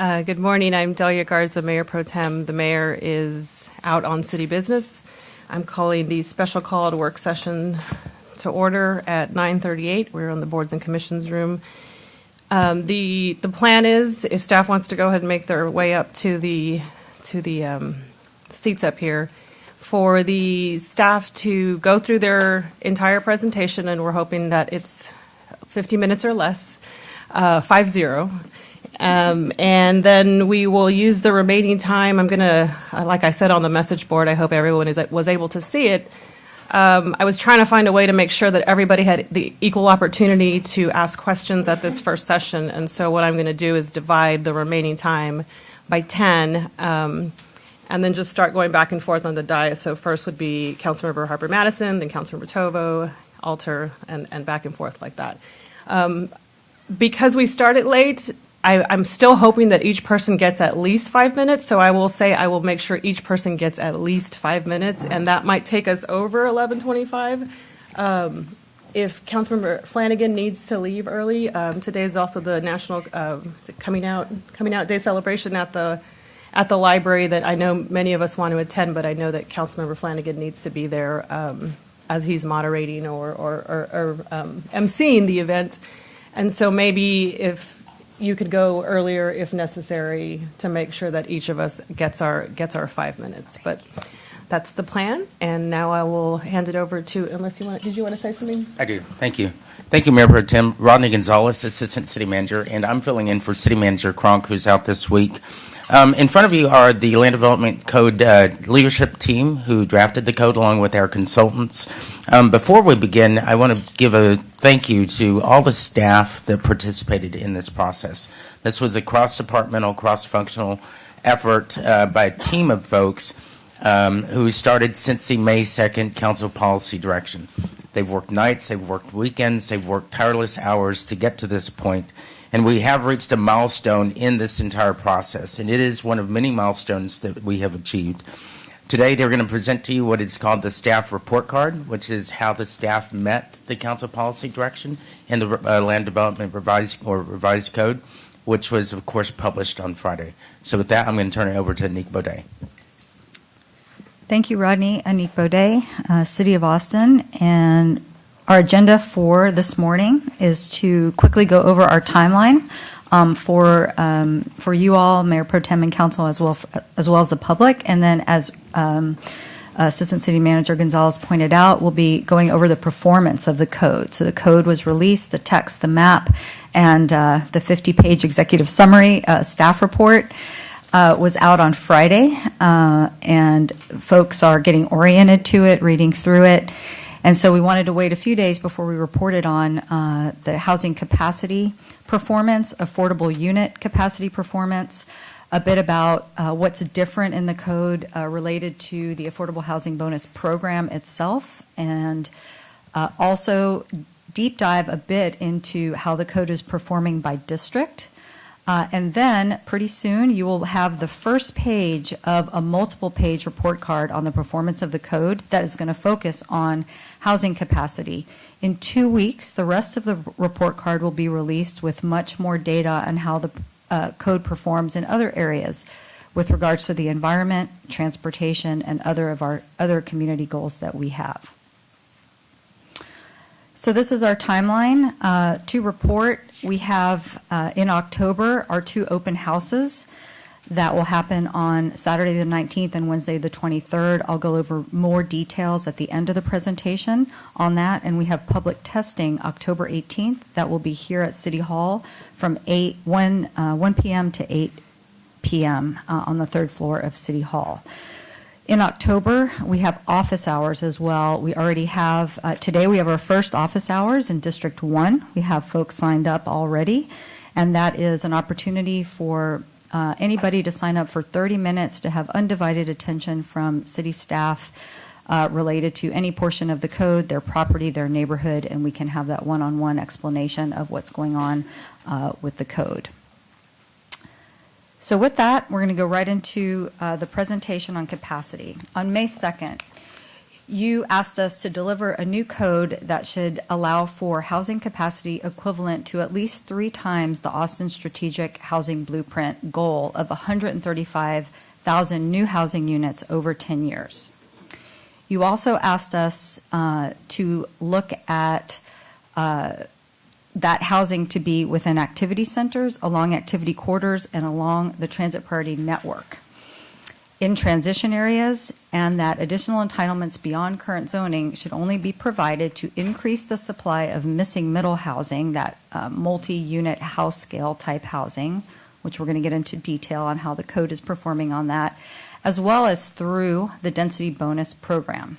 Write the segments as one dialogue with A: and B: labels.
A: Good morning. I'm Delia Garza, Mayor Pro Tem. The mayor is out on city business. I'm calling the special called work session to order at 9:38. We're in the Boards and Commissions room. The plan is, if staff wants to go ahead and make their way up to the seats up here, for the staff to go through their entire presentation, and we're hoping that it's 50 minutes or less, 5-0. And then we will use the remaining time. I'm going to, like I said on the message board, I hope everyone was able to see it. I was trying to find a way to make sure that everybody had the equal opportunity to ask questions at this first session. And so what I'm going to do is divide the remaining time by 10, and then just start going back and forth on the dais. So first would be Councilmember Harper Madison, then Councilmember Tovo, Alter, and back and forth like that. Because we started late, I'm still hoping that each person gets at least 5 minutes, so I will say I will make sure each person gets at least 5 minutes, and that might take us over 11:25. If Councilmember Flanagan needs to leave early, today is also the National Coming Out Day celebration at the library that I know many of us want to attend, but I know that Councilmember Flanagan needs to be there as he's moderating or emceeing the event, and so maybe if you could go earlier if necessary to make sure that each of us gets our 5 minutes. But that's the plan. And now I will hand it over to, did you want to say something?
B: I do. Thank you. Thank you, Mayor Pro Tem. Rodney Gonzalez, Assistant City Manager, and I'm filling in for City Manager Kronk, who's out this week. In front of you are the Land Development Code leadership team who drafted the code along with our consultants. Before we begin, I want to give a thank you to all the staff that participated in this process. This was a cross-departmental, cross-functional effort by a team of folks who started since the May 2nd Council Policy Direction. They've worked nights, they've worked weekends, they've worked tireless hours to get to this point. And we have reached a milestone in this entire process, and it is one of many milestones that we have achieved. Today, they're going to present to you what is called the staff report card, which is how the staff met the council policy direction and the land development revised code, which was, of course, published on Friday. So with that, I'm going to turn it over to Anique Baudet.
C: Thank you, Rodney. Anique Baudet, City of Austin, and our agenda for this morning is to quickly go over our timeline for you all, Mayor Pro Tem and Council, as well as the public. And then, as Assistant City Manager Gonzalez pointed out, we'll be going over the performance of the code. So the code was released, the text, the map, and the 50-page executive summary staff report was out on Friday, and folks are getting oriented to it, reading through it. And so we wanted to wait a few days before we reported on the housing capacity performance, affordable unit capacity performance, a bit about what's different in the code related to the Affordable Housing Bonus Program itself, and also deep dive a bit into how the code is performing by district. And then pretty soon you will have the first page of a multiple page report card on the performance of the code that is going to focus on housing capacity. In 2 weeks, the rest of the report card will be released with much more data on how the code performs in other areas with regards to the environment, transportation, and other of our other community goals that we have. So this is our timeline to report. We have in October our 2 open houses that will happen on Saturday the 19th and Wednesday the 23rd. I'll go over more details at the end of the presentation on that. And we have public testing October 18th that will be here at City Hall from 1 p.m. to 8 p.m. On the 3rd floor of City Hall. In October, we have office hours as well. We already have, today we have our first office hours in District 1. We have folks signed up already, and that is an opportunity for anybody to sign up for 30 minutes to have undivided attention from city staff related to any portion of the code, their property, their neighborhood, and we can have that one-on-one explanation of what's going on with the code. So with that, we're going to go right into the presentation on capacity. On May 2nd, you asked us to deliver a new code that should allow for housing capacity equivalent to at least 3 times the Austin Strategic Housing Blueprint goal of 135,000 new housing units over 10 years. You also asked us to look at that housing to be within activity centers, along activity corridors, and along the transit priority network in transition areas, and that additional entitlements beyond current zoning should only be provided to increase the supply of missing middle housing, that multi-unit house scale type housing, which we're going to get into detail on how the code is performing on that, as well as through the density bonus program.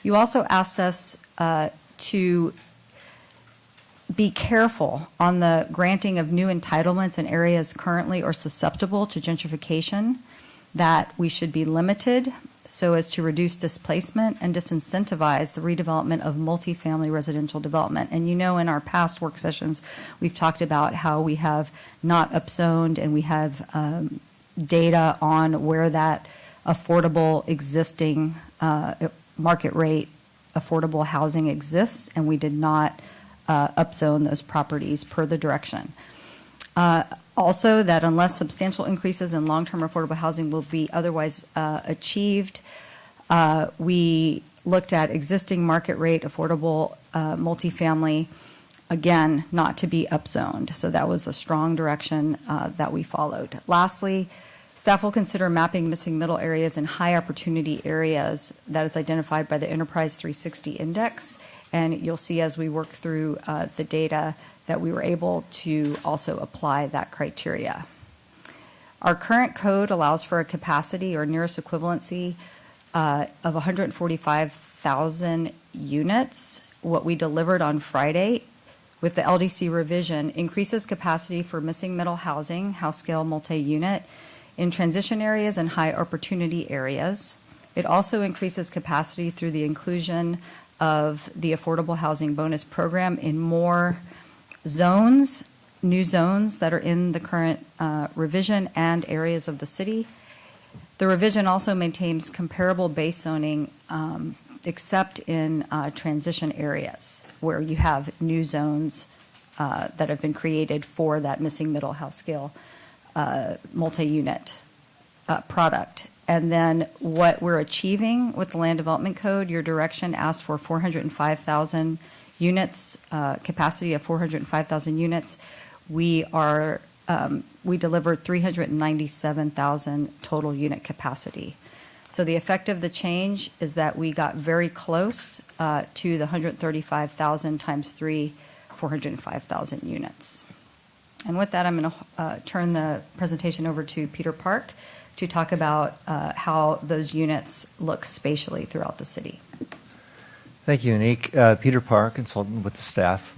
C: You also asked us to be careful on the granting of new entitlements in areas currently or susceptible to gentrification, that we should be limited so as to reduce displacement and disincentivize the redevelopment of multifamily residential development. And you know, in our past work sessions, we've talked about how we have not upzoned, and we have data on where that affordable existing market rate affordable housing exists, and we did not upzone those properties per the direction. Also, that unless substantial increases in long-term affordable housing will be otherwise achieved, we looked at existing market rate affordable multifamily, again, not to be upzoned. So that was a strong direction that we followed. Lastly, staff will consider mapping missing middle areas and high opportunity areas that is identified by the Enterprise 360 Index. And you'll see as we work through the data that we were able to also apply that criteria. Our current code allows for a capacity or nearest equivalency of 145,000 units. What we delivered on Friday with the LDC revision increases capacity for missing middle housing, house scale multi-unit, in transition areas and high opportunity areas. It also increases capacity through the inclusion of the Affordable Housing Bonus Program in more zones, new zones that are in the current revision and areas of the city. The revision also maintains comparable base zoning except in transition areas where you have new zones that have been created for that missing middle house scale multi-unit product. And then what we're achieving with the Land Development Code, your direction asks for 405,000 units, capacity of 405,000 units. We delivered 397,000 total unit capacity. So the effect of the change is that we got very close to the 135,000 times 3, 405,000 units. And with that, I'm going to turn the presentation over to Peter Park to talk about how those units look spatially throughout the city.
D: Thank you, Anik. Peter Park, consultant with the staff.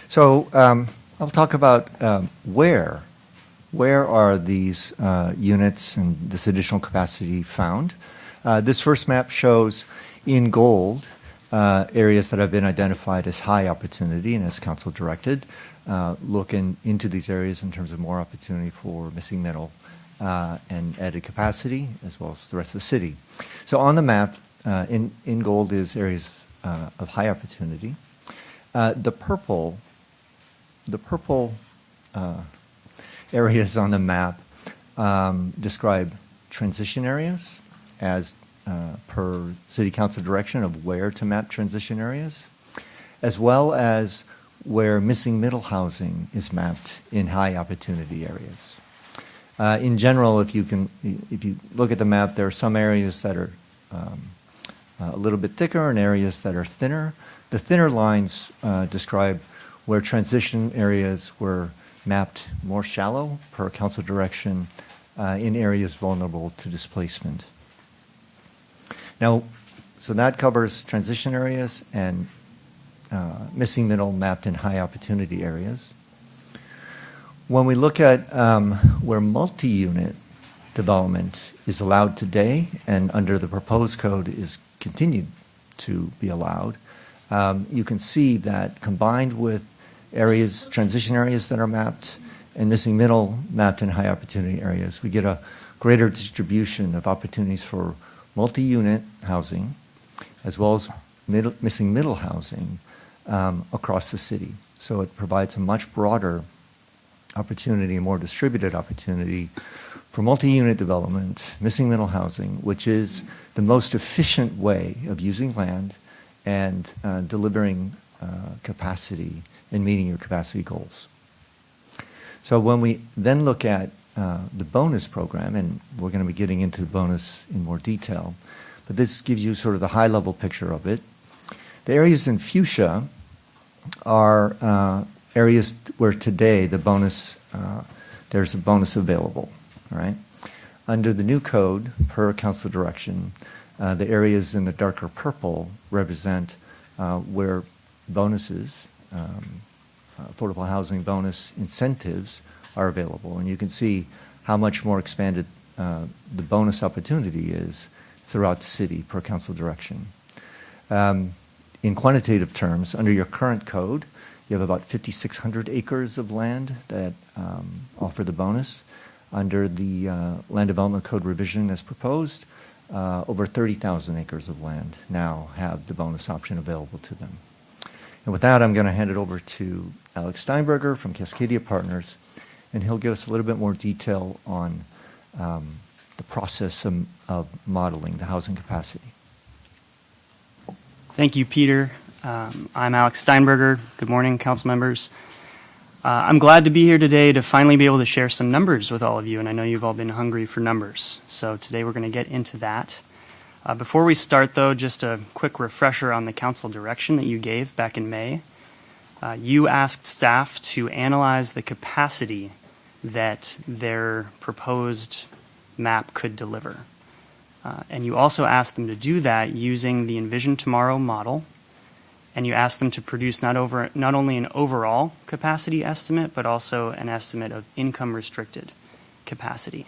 D: So I'll talk about where are these units and this additional capacity found. This first map shows in gold areas that have been identified as high opportunity and as council directed. Looking into these areas in terms of more opportunity for missing middle and added capacity, as well as the rest of the city. So on the map, in gold is areas of high opportunity. The purple areas on the map describe transition areas as per City Council direction of where to map transition areas, as well as where missing middle housing is mapped in high opportunity areas. In general, if you look at the map, there are some areas that are a little bit thicker and areas that are thinner. The thinner lines describe where transition areas were mapped more shallow per council direction in areas vulnerable to displacement. Now, so that covers transition areas and missing middle mapped in high opportunity areas. When we look at where multi-unit development is allowed today and under the proposed code is continued to be allowed, you can see that combined with areas, transition areas that are mapped and missing middle mapped in high opportunity areas, we get a greater distribution of opportunities for multi-unit housing as well as missing middle housing across the city. So it provides a much broader opportunity, a more distributed opportunity for multi-unit development, missing middle housing, which is the most efficient way of using land and delivering capacity and meeting your capacity goals. So when we then look at the bonus program, and we're going to be getting into the bonus in more detail, but this gives you sort of the high-level picture of it. The areas in fuchsia are areas where today the bonus, there's a bonus available, all right? Under the new code, per council direction, the areas in the darker purple represent where bonuses, affordable housing bonus incentives are available. And you can see how much more expanded the bonus opportunity is throughout the city per council direction. In quantitative terms, under your current code, you have about 5,600 acres of land that offer the bonus. Under the Land Development Code revision as proposed, over 30,000 acres of land now have the bonus option available to them. And with that, I'm going to hand it over to Alex Steinberger from Cascadia Partners, and he'll give us a little bit more detail on the process of modeling the housing capacity.
E: Thank you, Peter. I'm Alex Steinberger. Good morning, council members. I'm glad to be here today to finally be able to share some numbers with all of you, and I know you've all been hungry for numbers. So today we're going to get into that. Before we start, though, just a quick refresher on the council direction that you gave back in May. You asked staff to analyze the capacity that their proposed map could deliver. And you also asked them to do that using the Envision Tomorrow model, and you asked them to produce not only an overall capacity estimate, but also an estimate of income-restricted capacity.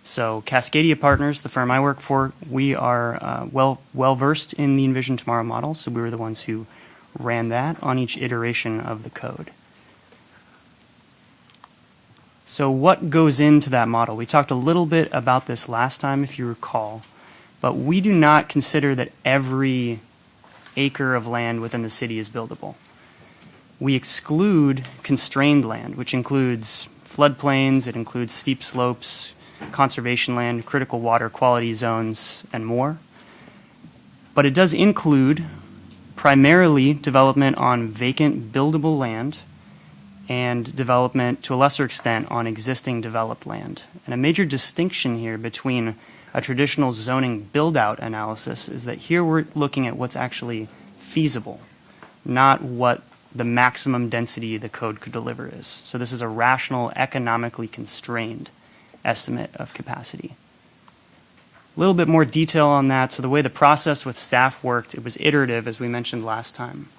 E: So Cascadia Partners, the firm I work for, we are well-versed in the Envision Tomorrow model, so we were the ones who ran that on each iteration of the code. So what goes into that model? We talked a little bit about this last time, if you recall, but we do not consider that every acre of land within the city is buildable. We exclude constrained land, which includes floodplains, it includes steep slopes, conservation land, critical water quality zones, and more. But it does include primarily development on vacant buildable land and development to a lesser extent on existing developed land. And a major distinction here between a traditional zoning build-out analysis is that here we're looking at what's actually feasible, not what the maximum density the code could deliver is. So this is a rational, economically constrained estimate of capacity. A little bit more detail on that. So the way the process with staff worked, it was iterative, as we mentioned last time.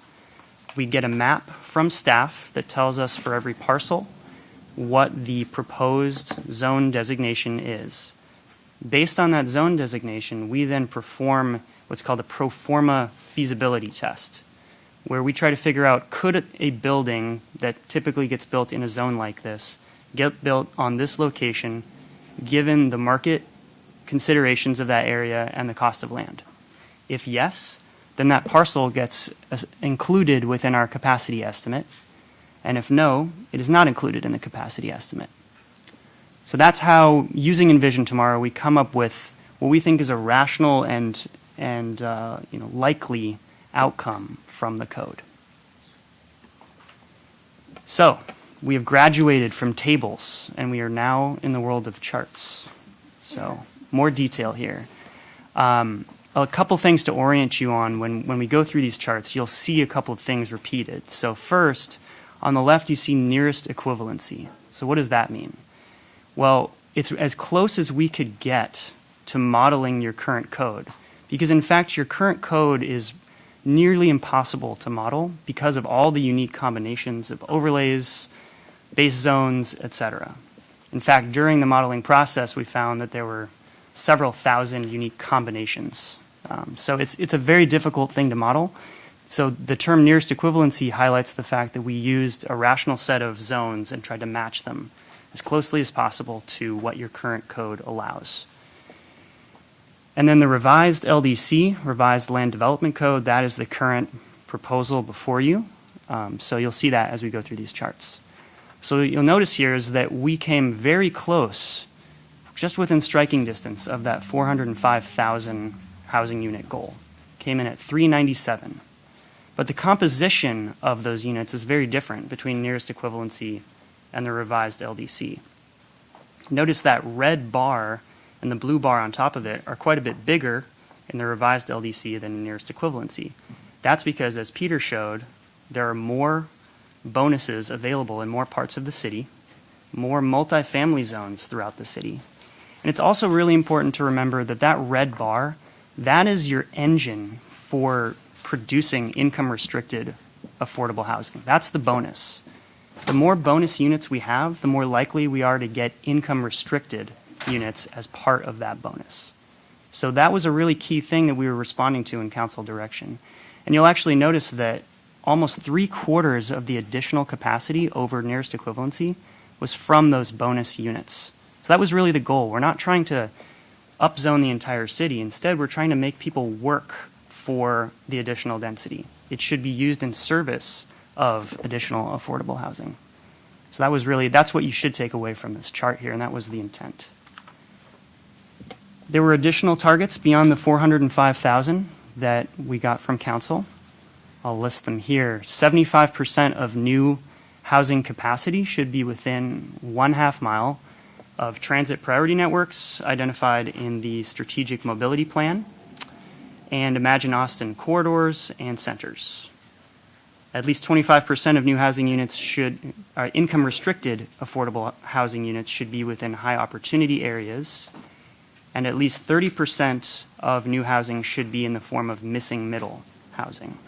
E: We get a map from staff that tells us for every parcel what the proposed zone designation is. Based on that zone designation, we then perform what's called a pro forma feasibility test, where we try to figure out, could a building that typically gets built in a zone like this get built on this location, given the market considerations of that area and the cost of land? If yes, then that parcel gets included within our capacity estimate, and if no, it is not included in the capacity estimate. So that's how, using Envision Tomorrow, we come up with what we think is a rational and likely outcome from the code. So we have graduated from tables, and we are now in the world of charts. So more detail here. A couple things to orient you on when we go through these charts. You'll see a couple of things repeated. So first, on the left, you see nearest equivalency. So what does that mean? Well, it's as close as we could get to modeling your current code, because in fact your current code is nearly impossible to model because of all the unique combinations of overlays, base zones, etc. In fact, during the modeling process, we found that there were several thousand unique combinations. So it's a very difficult thing to model. So the term nearest equivalency highlights the fact that we used a rational set of zones and tried to match them as closely as possible to what your current code allows. And then the revised LDC, Revised Land Development Code, that is the current proposal before you. So you'll see that as we go through these charts. So you'll notice here is that we came very close, just within striking distance of that 405,000 housing unit goal. Came in at 397. But the composition of those units is very different between nearest equivalency and the revised LDC. Notice that red bar and the blue bar on top of it are quite a bit bigger in the revised LDC than nearest equivalency. That's because, as Peter showed, there are more bonuses available in more parts of the city, more multifamily zones throughout the city. And it's also really important to remember that that red bar, that is your engine for producing income-restricted affordable housing. That's the bonus. The more bonus units we have, the more likely we are to get income-restricted units as part of that bonus. So that was a really key thing that we were responding to in council direction. And you'll actually notice that almost 3/4 of the additional capacity over nearest equivalency was from those bonus units. So that was really the goal. We're not trying to upzone the entire city. Instead, we're trying to make people work for the additional density. It should be used in service of additional affordable housing. So that was really, that's what you should take away from this chart here, and that was the intent. There were additional targets beyond the 405,000 that we got from council. I'll list them here. 75% of new housing capacity should be within 1/2 mile of transit priority networks identified in the Strategic Mobility Plan and Imagine Austin corridors and centers. At least 25% of new housing units should, income-restricted affordable housing units should be within high opportunity areas, and at least 30% of new housing should be in the form of missing middle housing.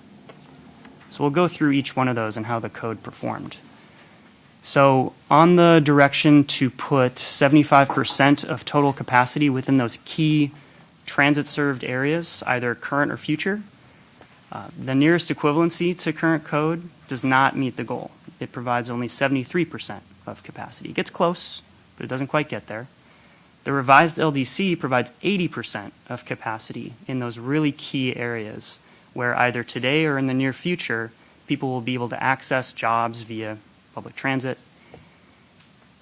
E: So we'll go through each one of those and how the code performed. So on the direction to put 75% of total capacity within those key transit-served areas, either current or future, the nearest equivalency to current code does not meet the goal. It provides only 73% of capacity. It gets close, but it doesn't quite get there. The revised LDC provides 80% of capacity in those really key areas where either today or in the near future, people will be able to access jobs via public transit.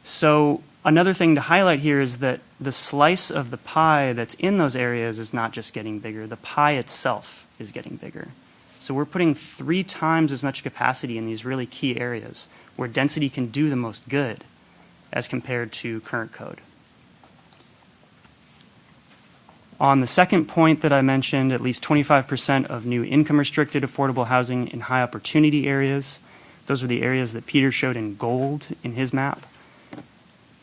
E: So another thing to highlight here is that the slice of the pie that's in those areas is not just getting bigger, the pie itself is getting bigger. So we're putting 3 times as much capacity in these really key areas where density can do the most good as compared to current code. On the second point that I mentioned, at least 25% of new income-restricted affordable housing in high opportunity areas. Those were the areas that Peter showed in gold in his map.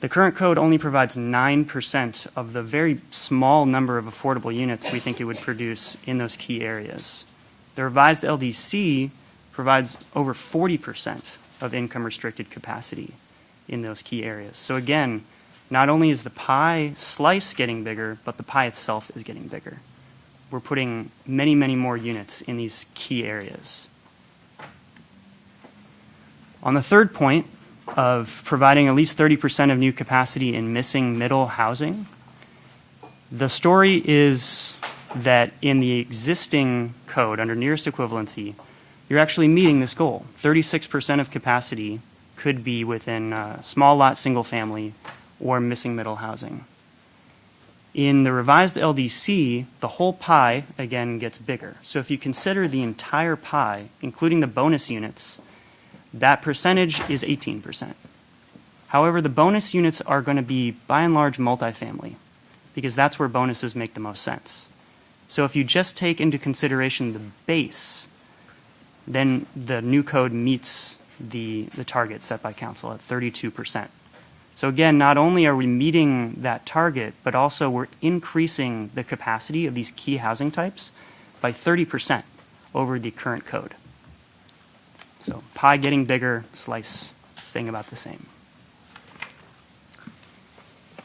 E: The current code only provides 9% of the very small number of affordable units we think it would produce in those key areas. The revised LDC provides over 40% of income-restricted capacity in those key areas. So again, not only is the pie slice getting bigger, but the pie itself is getting bigger. We're putting many, many more units in these key areas. On the third point of providing at least 30% of new capacity in missing middle housing, the story is that in the existing code under nearest equivalency, you're actually meeting this goal. 36% of capacity could be within small lot single family or missing middle housing. In the revised LDC, the whole pie, again, gets bigger. So if you consider the entire pie, including the bonus units, that percentage is 18%. However, the bonus units are going to be, by and large, multifamily, because that's where bonuses make the most sense. So if you just take into consideration the base, then the new code meets the target set by council at 32%. So again, not only are we meeting that target, but also we're increasing the capacity of these key housing types by 30% over the current code. So pie getting bigger, slice staying about the same.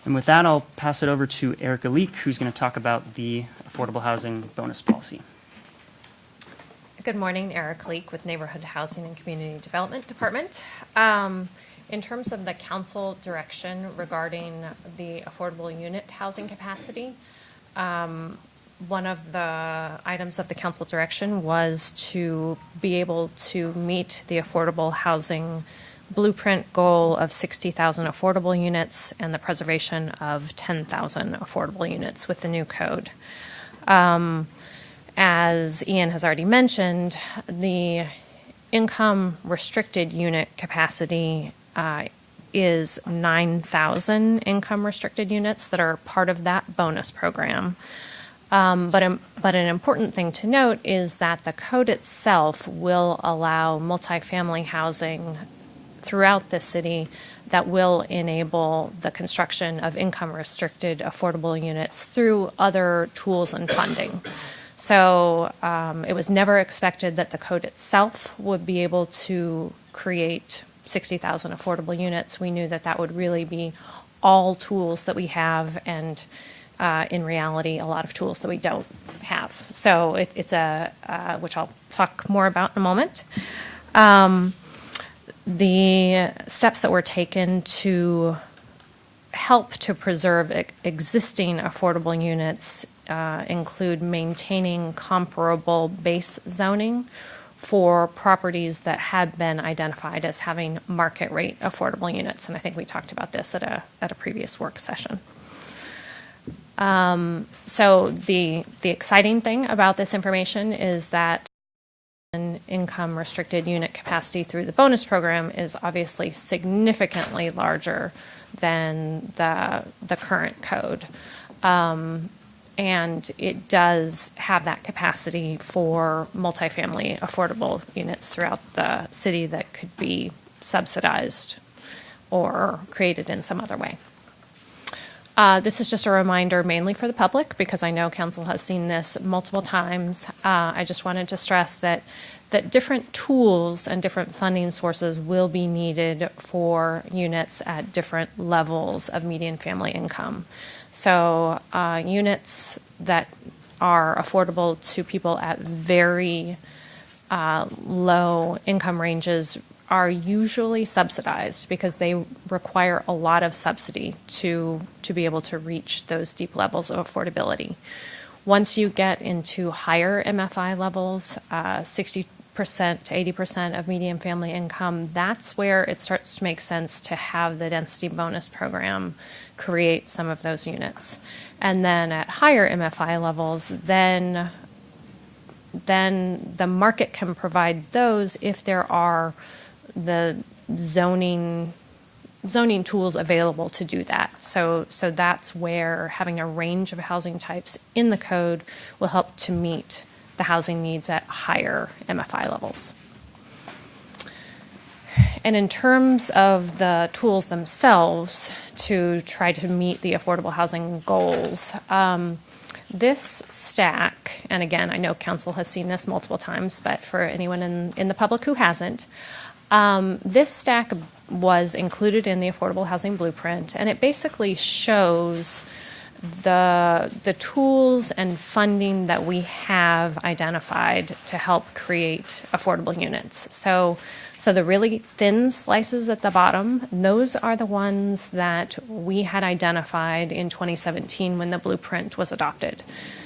E: And with that, I'll pass it over to Erica Leek, who's going to talk about the affordable housing bonus policy.
F: Good morning, Eric Leek with Neighborhood Housing and Community Development Department. In terms of the council direction regarding the affordable unit housing capacity, one of the items of the council direction was to be able to meet the affordable housing blueprint goal of 60,000 affordable units and the preservation of 10,000 affordable units with the new code. As Ian has already mentioned, the income restricted unit capacity is 9,000 income restricted units that are part of that bonus program. But an important thing to note is that the code itself will allow multifamily housing throughout the city that will enable the construction of income restricted affordable units through other tools and funding. So it was never expected that the code itself would be able to create 60,000 affordable units. We knew that that would really be all tools that we have, and in reality, a lot of tools that we don't have. So it's which I'll talk more about in a moment. The steps that were taken to help to preserve existing affordable units include maintaining comparable base zoning for properties that had been identified as having market rate affordable units. And I think we talked about this at a previous work session. So the exciting thing about this information is that an income restricted unit capacity through the bonus program is obviously significantly larger than the current code. And it does have that capacity for multifamily affordable units throughout the city that could be subsidized or created in some other way. This is just a reminder mainly for the public, because I know council has seen this multiple times. I just wanted to stress that different tools and different funding sources will be needed for units at different levels of median family income. So units that are affordable to people at very low income ranges are usually subsidized because they require a lot of subsidy to be able to reach those deep levels of affordability. Once you get into higher MFI levels, 60% to 80% of median family income, that's where it starts to make sense to have the density bonus program create some of those units. And then at higher MFI levels, then the market can provide those if there are the zoning tools available to do that. So that's where having a range of housing types in the code will help to meet the housing needs at higher MFI levels. And in terms of the tools themselves to try to meet the affordable housing goals, this stack, and again, I know council has seen this multiple times, but for anyone in the public who hasn't, this stack was included in the Affordable Housing Blueprint, and it basically shows the tools and funding that we have identified to help create affordable units. So the really thin slices at the bottom, those are the ones that we had identified in 2017 when the blueprint was adopted.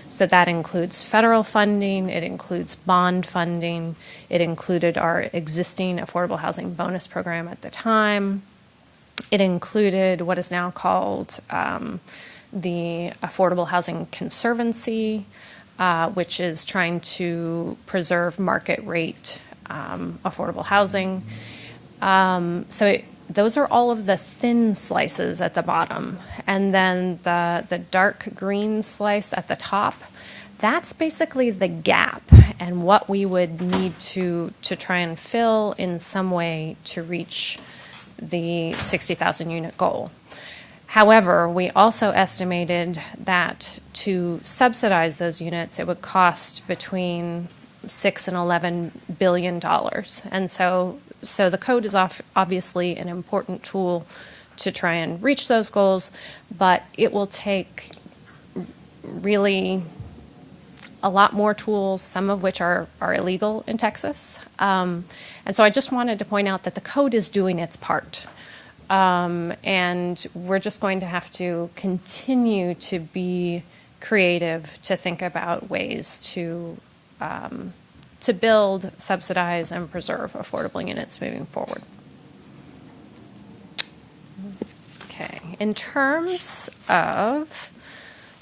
F: So that includes federal funding, it includes bond funding, it included our existing affordable housing bonus program at the time. It included what is now called the Affordable Housing Conservancy, which is trying to preserve market rate affordable housing. Those are all of the thin slices at the bottom. And then the dark green slice at the top, that's basically the gap and what we would need to try and fill in some way to reach the 60,000 unit goal. However, we also estimated that to subsidize those units, it would cost between $6 and $11 billion. And so the code is obviously an important tool to try and reach those goals, but it will take really a lot more tools, some of which are illegal in Texas. And so I just wanted to point out that the code is doing its part. And we're just going to have to continue to be creative to think about ways to build, subsidize, and preserve affordable units moving forward. Okay, in terms of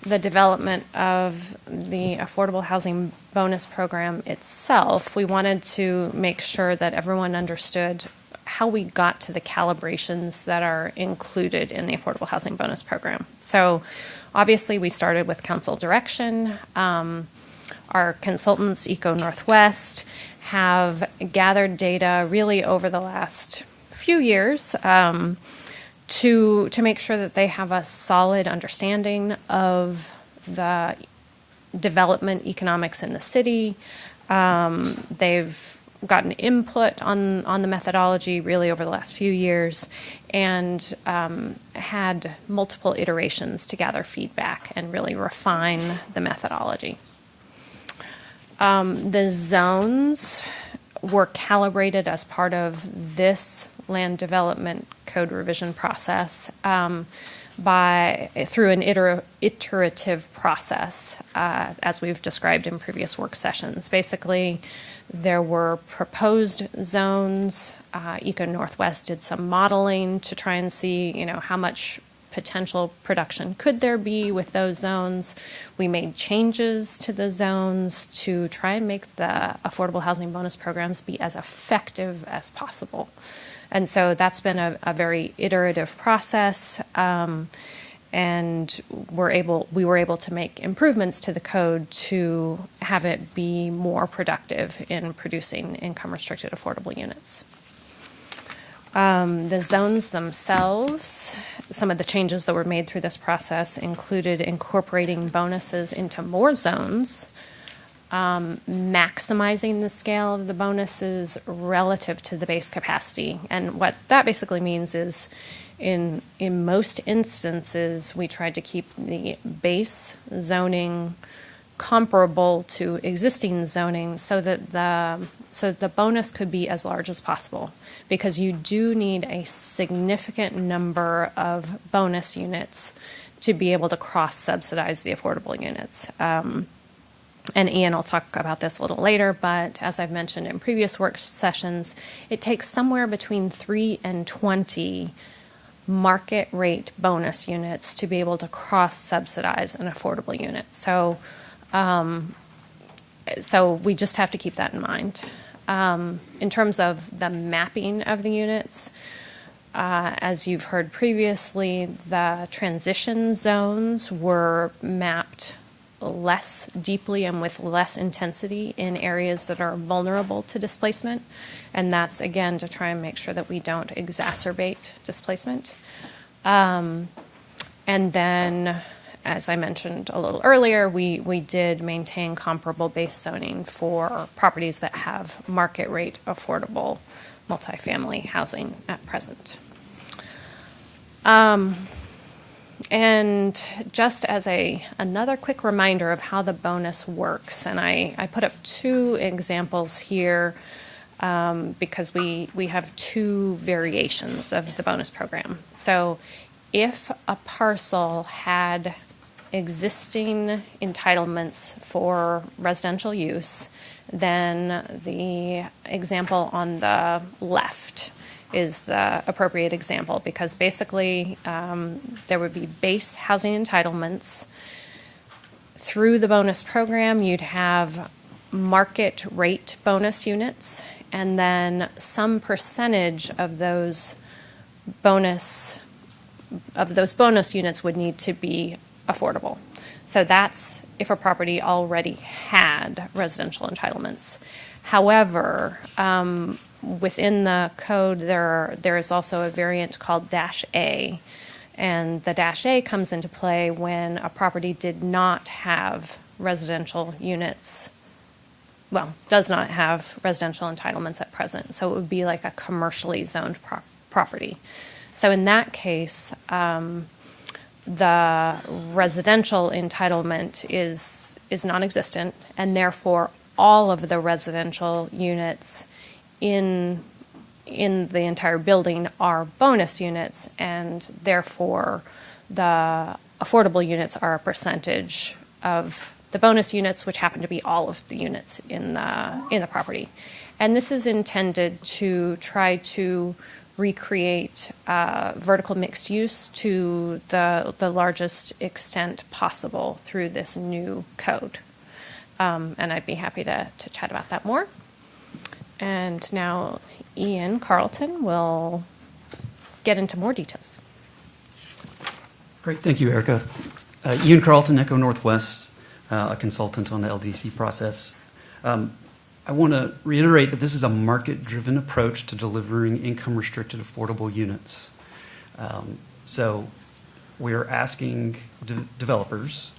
F: the development of the affordable housing bonus program itself, we wanted to make sure that everyone understood how we got to the calibrations that are included in the affordable housing bonus program. So obviously we started with council direction. Our consultants, Eco Northwest, have gathered data really over the last few years to make sure that they have a solid understanding of the development economics in the city. They've gotten input on the methodology really over the last few years, and had multiple iterations to gather feedback and really refine the methodology. The zones were calibrated as part of this land development code revision process through an iterative process, as we've described in previous work sessions. Basically, there were proposed zones. Eco Northwest did some modeling to try and see, how much potential production could there be with those zones. We made changes to the zones to try and make the affordable housing bonus programs be as effective as possible. And so that's been a very iterative process, and we were able to make improvements to the code to have it be more productive in producing income-restricted affordable units. The zones themselves, some of the changes that were made through this process included incorporating bonuses into more zones, maximizing the scale of the bonuses relative to the base capacity. And what that basically means is in most instances, we tried to keep the base zoning comparable to existing zoning so that the bonus could be as large as possible, because you do need a significant number of bonus units to be able to cross-subsidize the affordable units. And Ian will talk about this a little later, but as I've mentioned in previous work sessions, it takes somewhere between 3 and 20 market rate bonus units to be able to cross-subsidize an affordable unit. So we just have to keep that in mind. In terms of the mapping of the units, as you've heard previously, the transition zones were mapped less deeply and with less intensity in areas that are vulnerable to displacement. And that's, again, to try and make sure that we don't exacerbate displacement. And then, as I mentioned a little earlier, we did maintain comparable base zoning for properties that have market rate affordable multifamily housing at present. And just as another quick reminder of how the bonus works, and I put up 2 examples here because we have 2 variations of the bonus program. So if a parcel had existing entitlements for residential use, then the example on the left is the appropriate example, because basically there would be base housing entitlements. Through the bonus program, you'd have market rate bonus units, and then some percentage of those bonus units would need to be affordable. So that's if a property already had residential entitlements. However, within the code, there is also a variant called -A, and the -A comes into play when a property did not have residential units, does not have residential entitlements at present. So it would be like a commercially zoned property. So in that case, the residential entitlement is non-existent, and therefore all of the residential units in the entire building are bonus units, and therefore the affordable units are a percentage of the bonus units, which happen to be all of the units in the property. And this is intended to try to recreate vertical mixed use to the largest extent possible through this new code. And I'd be happy to chat about that more. And now Ian Carlton will get into more details.
G: Great, thank you, Erica. Ian Carlton, Echo Northwest, a consultant on the LDC process. I want to reiterate that this is a market-driven approach to delivering income-restricted affordable units. So we're asking developers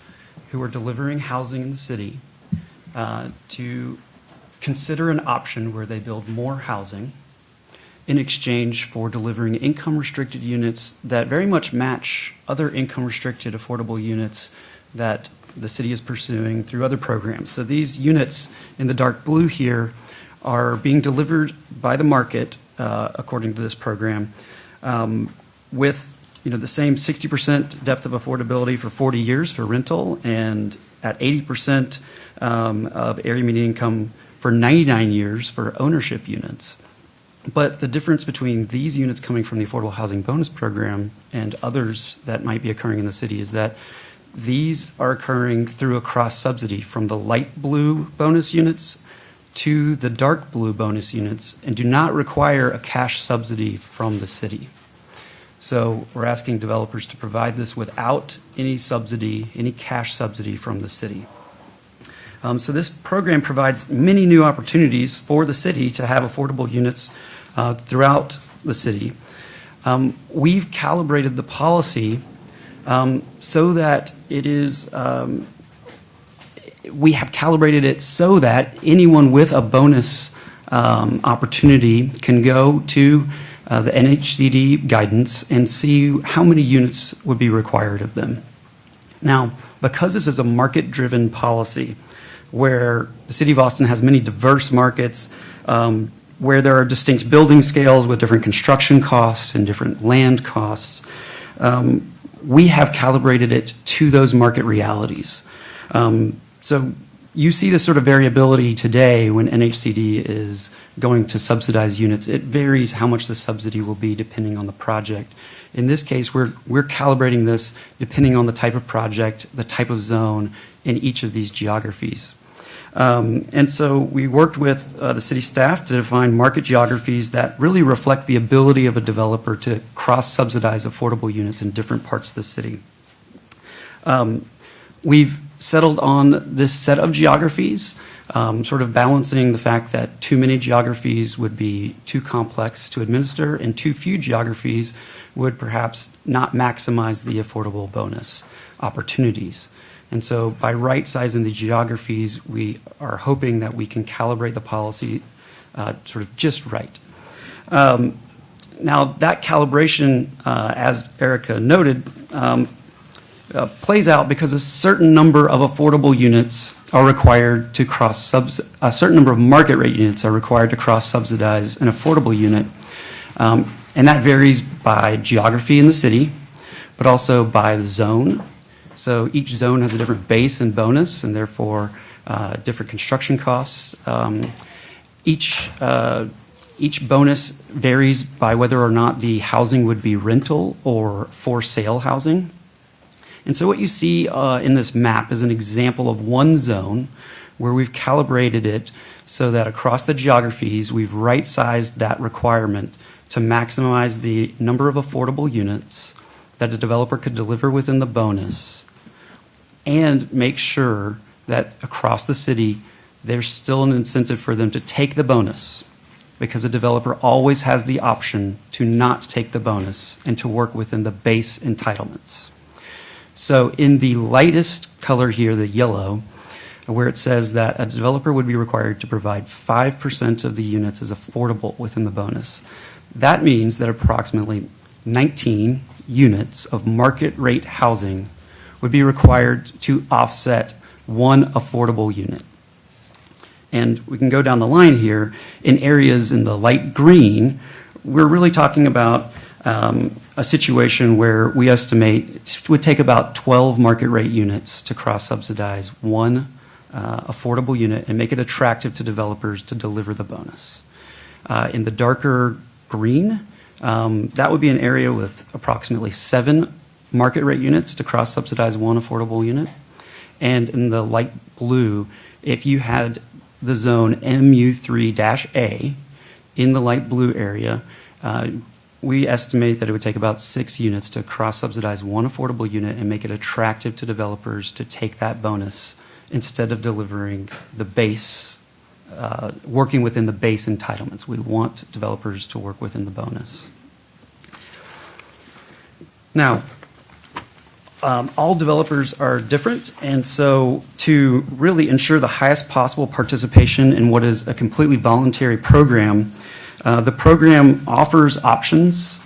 G: who are delivering housing in the city to consider an option where they build more housing in exchange for delivering income-restricted units that very much match other income-restricted affordable units that the city is pursuing through other programs. So these units in the dark blue here are being delivered by the market, according to this program, with the same 60% depth of affordability for 40 years for rental, and at 80% of area median income for 99 years for ownership units. But the difference between these units coming from the Affordable Housing Bonus Program and others that might be occurring in the city is that these are occurring through a cross-subsidy from the light blue bonus units to the dark blue bonus units and do not require a cash subsidy from the city. So we're asking developers to provide this without any subsidy, any cash subsidy from the city. So this program provides many new opportunities for the city to have affordable units throughout the city. We've calibrated the policy so that it is, we have calibrated it so that anyone with a bonus opportunity can go to the NHCD guidance and see how many units would be required of them. Now, because this is a market-driven policy where the City of Austin has many diverse markets, where there are distinct building scales with different construction costs and different land costs, we have calibrated it to those market realities. So you see this sort of variability today when NHCD is going to subsidize units. It varies how much the subsidy will be depending on the project. In this case, we're calibrating this depending on the type of project, the type of zone in each of these geographies. And so we worked with the city staff to define market geographies that really reflect the ability of a developer to cross-subsidize affordable units in different parts of the city. We've settled on this set of geographies, sort of balancing the fact that too many geographies would be too complex to administer and too few geographies would perhaps not maximize the affordable bonus opportunities. And so by right-sizing the geographies, we are hoping that we can calibrate the policy sort of just right. Now, that calibration, as Erica noted, plays out because a certain number of affordable units are required to a certain number of market rate units are required to cross-subsidize an affordable unit. And that varies by geography in the city, but also by the zone. So each zone has a different base and bonus, and therefore different construction costs. Each bonus varies by whether or not the housing would be rental or for sale housing. And so what you see in this map is an example of one zone where we've calibrated it so that across the geographies we've right-sized that requirement to maximize the number of affordable units that a developer could deliver within the bonus, and make sure that across the city there's still an incentive for them to take the bonus, because a developer always has the option to not take the bonus and to work within the base entitlements. So in the lightest color here, the yellow, where it says that a developer would be required to provide 5% of the units as affordable within the bonus, that means that approximately 19 units of market rate housing would be required to offset one affordable unit. And we can go down the line here. In areas in the light green, we're really talking about a situation where we estimate it would take about 12 market rate units to cross-subsidize one affordable unit and make it attractive to developers to deliver the bonus. In the darker green, that would be an area with approximately 7 market rate units to cross-subsidize one affordable unit. And in the light blue, if you had the zone MU3-A in the light blue area, we estimate that it would take about 6 units to cross-subsidize one affordable unit and make it attractive to developers to take that bonus instead of delivering the base, working within the base entitlements. We want developers to work within the bonus. Now, all developers are different, and so to really ensure the highest possible participation in what is a completely voluntary program, the program offers options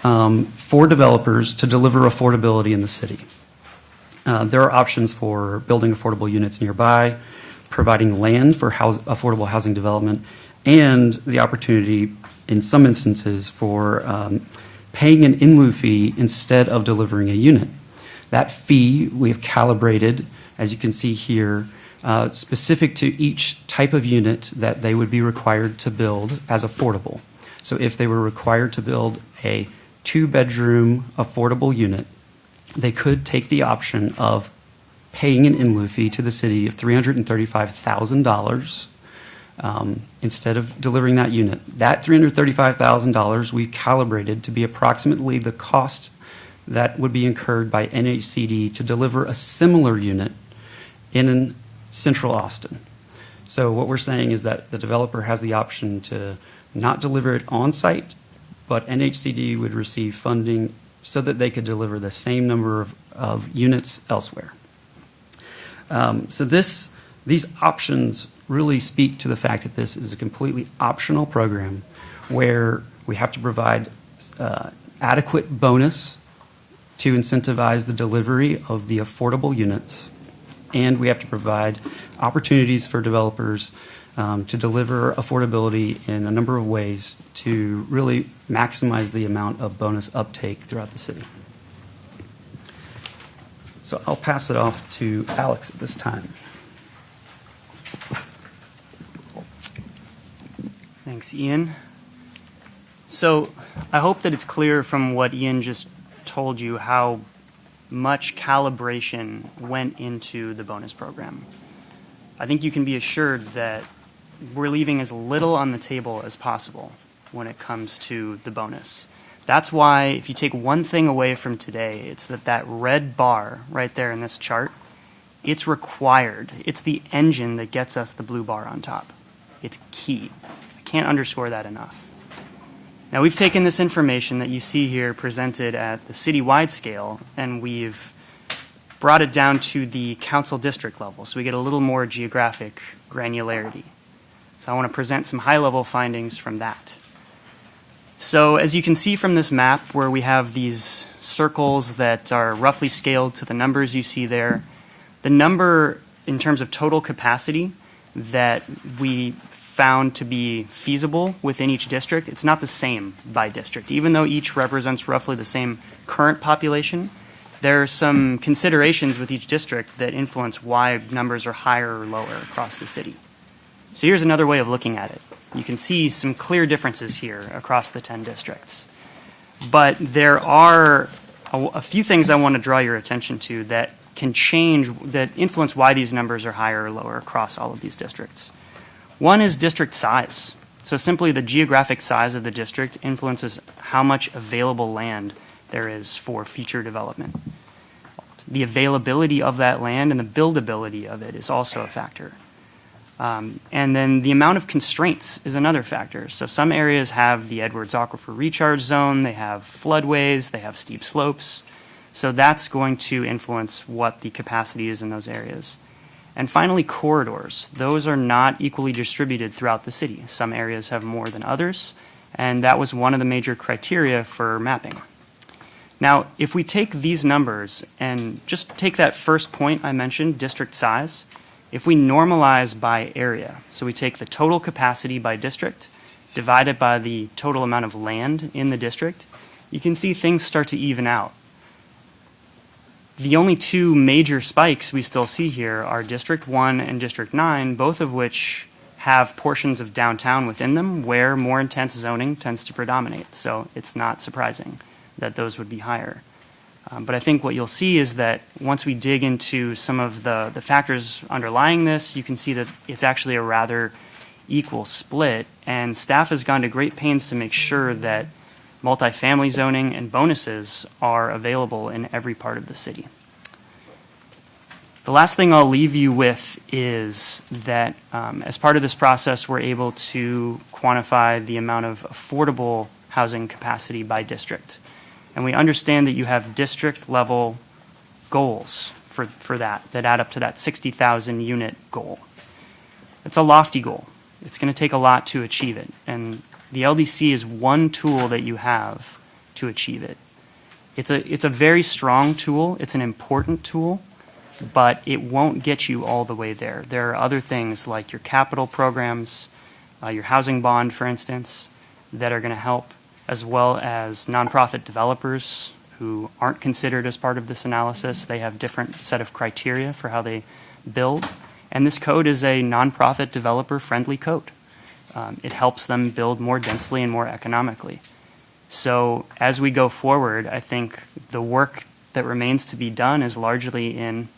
G: for developers to deliver affordability in the city. There are options for building affordable units nearby, providing land for affordable housing development, and the opportunity, in some instances, for paying an in-lieu fee instead of delivering a unit. That fee we have calibrated, as you can see here, specific to each type of unit that they would be required to build as affordable. So if they were required to build a 2-bedroom affordable unit, they could take the option of paying an in-lieu fee to the city of $335,000 instead of delivering that unit. That $335,000 we calibrated to be approximately the cost that would be incurred by NHCD to deliver a similar unit in central Austin. So what we're saying is that the developer has the option to not deliver it on site, but NHCD would receive funding so that they could deliver the same number of units elsewhere. So these options really speak to the fact that this is a completely optional program where we have to provide adequate bonus to incentivize the delivery of the affordable units, and we have to provide opportunities for developers to deliver affordability in a number of ways to really maximize the amount of bonus uptake throughout the city. So I'll pass it off to Alex at this time.
E: Thanks, Ian. So I hope that it's clear from what Ian just told you how much calibration went into the bonus program. I think you can be assured that we're leaving as little on the table as possible when it comes to the bonus. That's why if you take one thing away from today, it's that red bar right there in this chart, it's required. It's the engine that gets us the blue bar on top. It's key. I can't underscore that enough. Now, we've taken this information that you see here presented at the citywide scale, and we've brought it down to the council district level, so we get a little more geographic granularity. So I want to present some high-level findings from that. So as you can see from this map, where we have these circles that are roughly scaled to the numbers you see there, the number in terms of total capacity that we found to be feasible within each district, it's not the same by district. Even though each represents roughly the same current population, there are some considerations with each district that influence why numbers are higher or lower across the city. So here's another way of looking at it. You can see some clear differences here across the 10 districts. But there are a few things I want to draw your attention to that can change, that influence why these numbers are higher or lower across all of these districts. One is district size. So simply the geographic size of the district influences how much available land there is for future development. The availability of that land and the buildability of it is also a factor. And then the amount of constraints is another factor. So some areas have the Edwards Aquifer Recharge Zone, they have floodways, they have steep slopes. So that's going to influence what the capacity is in those areas. And finally, corridors. Those are not equally distributed throughout the city. Some areas have more than others, and that was one of the major criteria for mapping. Now, if we take these numbers and just take that first point I mentioned, district size, if we normalize by area, so we take the total capacity by district, divided by the total amount of land in the district, you can see things start to even out. The only two major spikes we still see here are District 1 and District 9, both of which have portions of downtown within them where more intense zoning tends to predominate. So it's not surprising that those would be higher. But I think what you'll see is that once we dig into some of the factors underlying this, you can see that it's actually a rather equal split, and staff has gone to great pains to make sure that multifamily zoning and bonuses are available in every part of the city. The last thing I'll leave you with is that as part of this process, we're able to quantify the amount of affordable housing capacity by district. And we understand that you have district level goals for that add up to that 60,000 unit goal. It's a lofty goal. It's going to take a lot to achieve it. And the LDC is one tool that you have to achieve it. It's a very strong tool. It's an important tool, but it won't get you all the way there. There are other things like your capital programs, your housing bond, for instance, that are going to help, as well as nonprofit developers who aren't considered as part of this analysis. They have different set of criteria for how they build. And this code is a nonprofit developer-friendly code. It helps them build more densely and more economically. So as we go forward, I think the work that remains to be done is largely in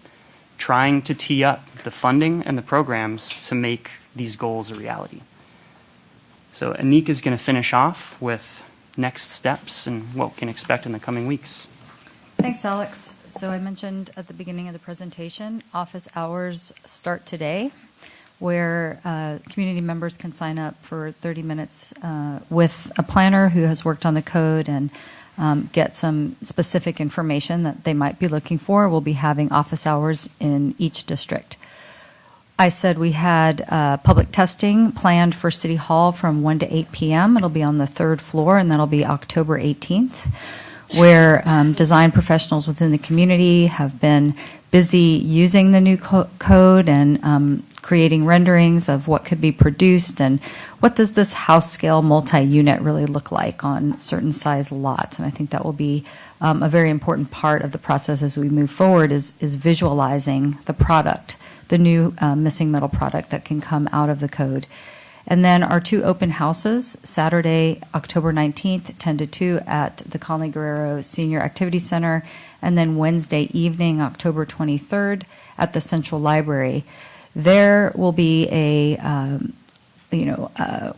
E: trying to tee up the funding and the programs to make these goals a reality. So Anik is going to finish off with next steps and what we can expect in the coming weeks.
C: Thanks, Alex. So I mentioned at the beginning of the presentation, office hours start today, where community members can sign up for 30 minutes with a planner who has worked on the code and get some specific information that they might be looking for. We'll be having office hours in each district. I said we had public testing planned for City Hall from 1 to 8 p.m. It'll be on the third floor, and that'll be October 18th, where design professionals within the community have been busy using the new code and creating renderings of what could be produced and what does this house scale multi-unit really look like on certain size lots. And I think that will be a very important part of the process as we move forward is visualizing the product, the new missing middle product that can come out of the code. And then our two open houses, Saturday, October 19th, 10 to 2 at the Conley Guerrero Senior Activity Center, and then Wednesday evening, October 23rd, at the Central Library. There will be a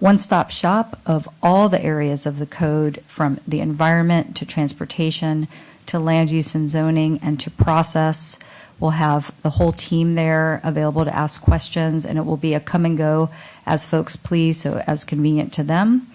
C: one-stop shop of all the areas of the code, from the environment to transportation to land use and zoning and to process. We'll have the whole team there available to ask questions, and it will be a come and go as folks please, so as convenient to them.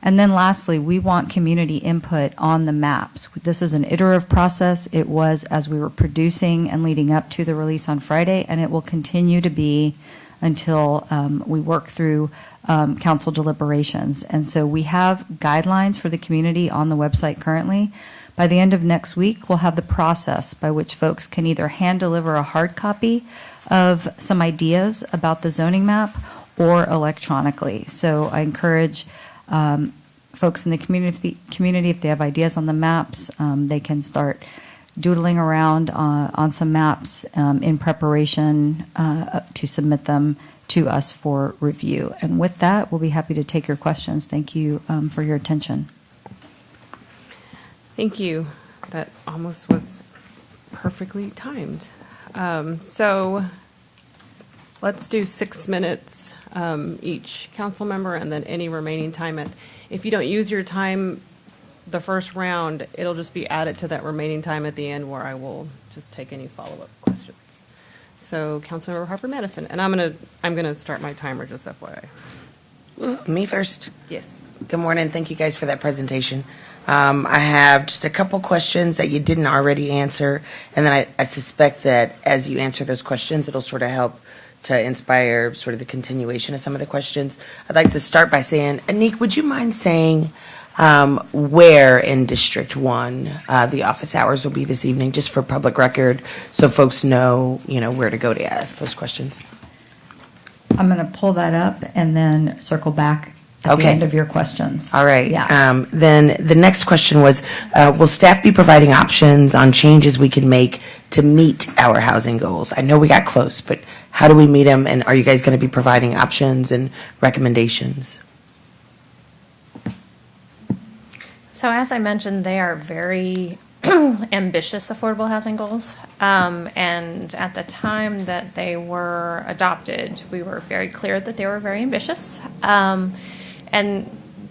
C: And then lastly, we want community input on the maps. This is an iterative process. It was as we were producing and leading up to the release on Friday, and it will continue to be until we work through council deliberations. And so we have guidelines for the community on the website currently. By the end of next week, we'll have the process by which folks can either hand deliver a hard copy of some ideas about the zoning map or electronically. So I encourage folks in the community, if they have ideas on the maps, they can start doodling around on some maps in preparation to submit them to us for review. And with that, we'll be happy to take your questions. Thank you for your attention.
A: Thank you. That almost was perfectly timed. So let's do 6 minutes each council member, and then any remaining time. If you don't use your time the first round, it'll just be added to that remaining time at the end, where I will just take any follow-up questions. So Councilmember Harper Madison, and I'm gonna start my timer, just FYI.
H: Me first.
A: Yes.
H: Good morning. Thank you guys for that presentation. I have just a couple questions that you didn't already answer, and then I suspect that as you answer those questions, it'll sort of help to inspire sort of the continuation of some of the questions. I'd like to start by saying, Anik, would you mind saying where in District 1 the office hours will be this evening, just for public record, so folks know, where to go to ask those questions?
C: I'm going to pull that up and then circle back at the
H: Okay.
C: end of your questions.
H: All right.
C: Yeah.
H: Then the next question was, will staff be providing options on changes we can make to meet our housing goals? I know we got close, but how do we meet them? And are you guys going to be providing options and recommendations?
F: So as I mentioned, they are very ambitious affordable housing goals. And at the time that they were adopted, we were very clear that they were very ambitious. And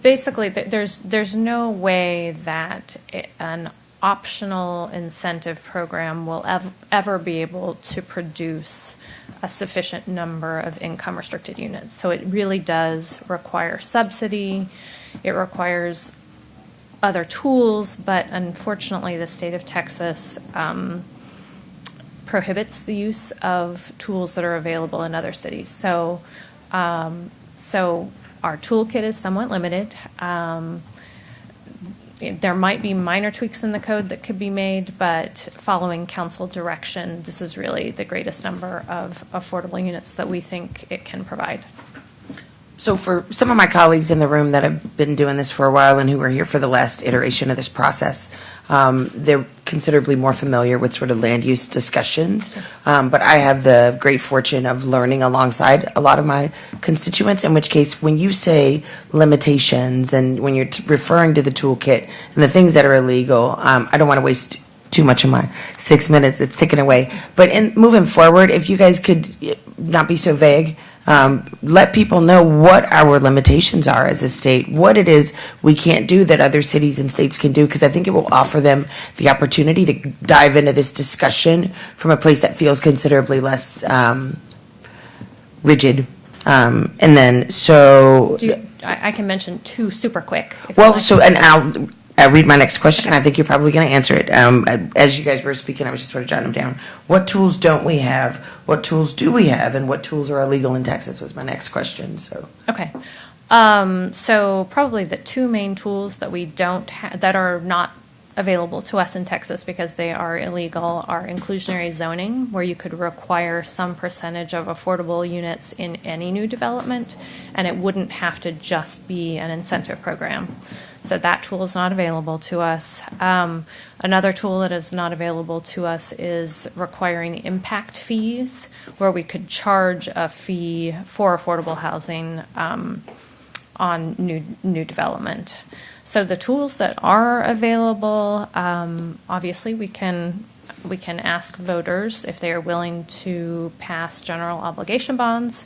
F: basically, there's no way that an optional incentive program will ever be able to produce a sufficient number of income restricted units. So it really does require subsidy. It requires other tools, but unfortunately the state of Texas prohibits the use of tools that are available in other cities. So our toolkit is somewhat limited. There might be minor tweaks in the code that could be made, but following council direction, this is really the greatest number of affordable units that we think it can provide.
H: So for some of my colleagues in the room that have been doing this for a while and who were here for the last iteration of this process, they're considerably more familiar with sort of land use discussions. But I have the great fortune of learning alongside a lot of my constituents, in which case when you say limitations and when you're referring to the toolkit and the things that are illegal, I don't want to waste too much of my 6 minutes. It's ticking away. But in moving forward, if you guys could not be so vague, let people know what our limitations are as a state, what it is we can't do that other cities and states can do, because I think it will offer them the opportunity to dive into this discussion from a place that feels considerably less rigid. And then, so...
F: I can mention two super quick. If you
H: Well,
F: like.
H: so, and I'll read my next question. I think you're probably going to answer it. As you guys were speaking, I was just sort of jotting them down. What tools don't we have? What tools do we have? And what tools are illegal in Texas was my next question. So,
F: Okay. So probably the two main tools that we don't that are not available to us in Texas because they are illegal are inclusionary zoning, where you could require some percentage of affordable units in any new development, and it wouldn't have to just be an incentive program. So that tool is not available to us. Another tool that is not available to us is requiring impact fees, where we could charge a fee for affordable housing on new development. So the tools that are available, obviously we can ask voters if they are willing to pass general obligation bonds.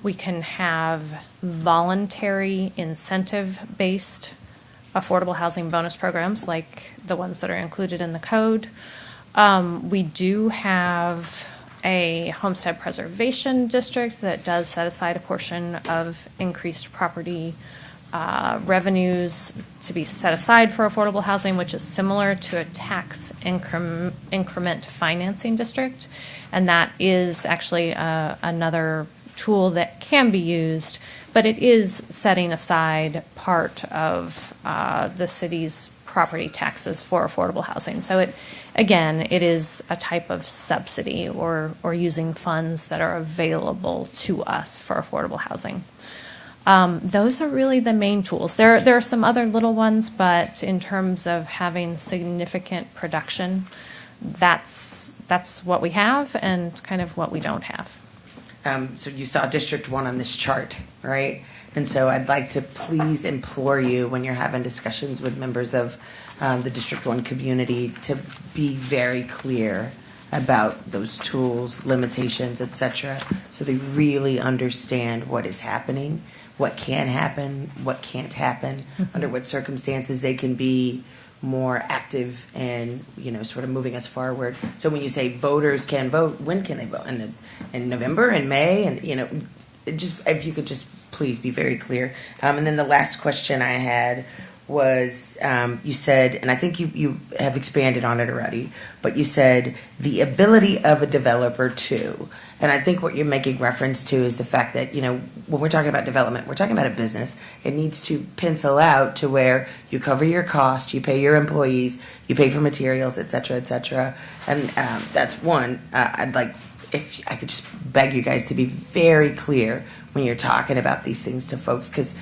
F: We can have voluntary incentive-based affordable housing bonus programs like the ones that are included in the code. We do have a homestead preservation district that does set aside a portion of increased property revenues to be set aside for affordable housing, which is similar to a tax increment financing district. And that is actually another tool that can be used, but it is setting aside part of the city's property taxes for affordable housing. So it is a type of subsidy or using funds that are available to us for affordable housing. Those are really the main tools. There are some other little ones, but in terms of having significant production, that's what we have and kind of what we don't have.
H: so you saw District 1 on this chart, right? And so I'd like to please implore you when you're having discussions with members of the District 1 community to be very clear about those tools, limitations, etc., so they really understand what is happening, what can happen, what can't happen, under what circumstances they can be more active and, sort of moving us forward. So when you say voters can vote, when can they vote? In November, in May, and, just if you could just please be very clear. And then the last question I had was, you said, and I think you have expanded on it already, but you said the ability of a developer to, and I think what you're making reference to is the fact that, when we're talking about development, we're talking about a business. It needs to pencil out to where you cover your costs, you pay your employees, you pay for materials, et cetera, and that's one. I'd like, if I could just beg you guys to be very clear when you're talking about these things to folks, because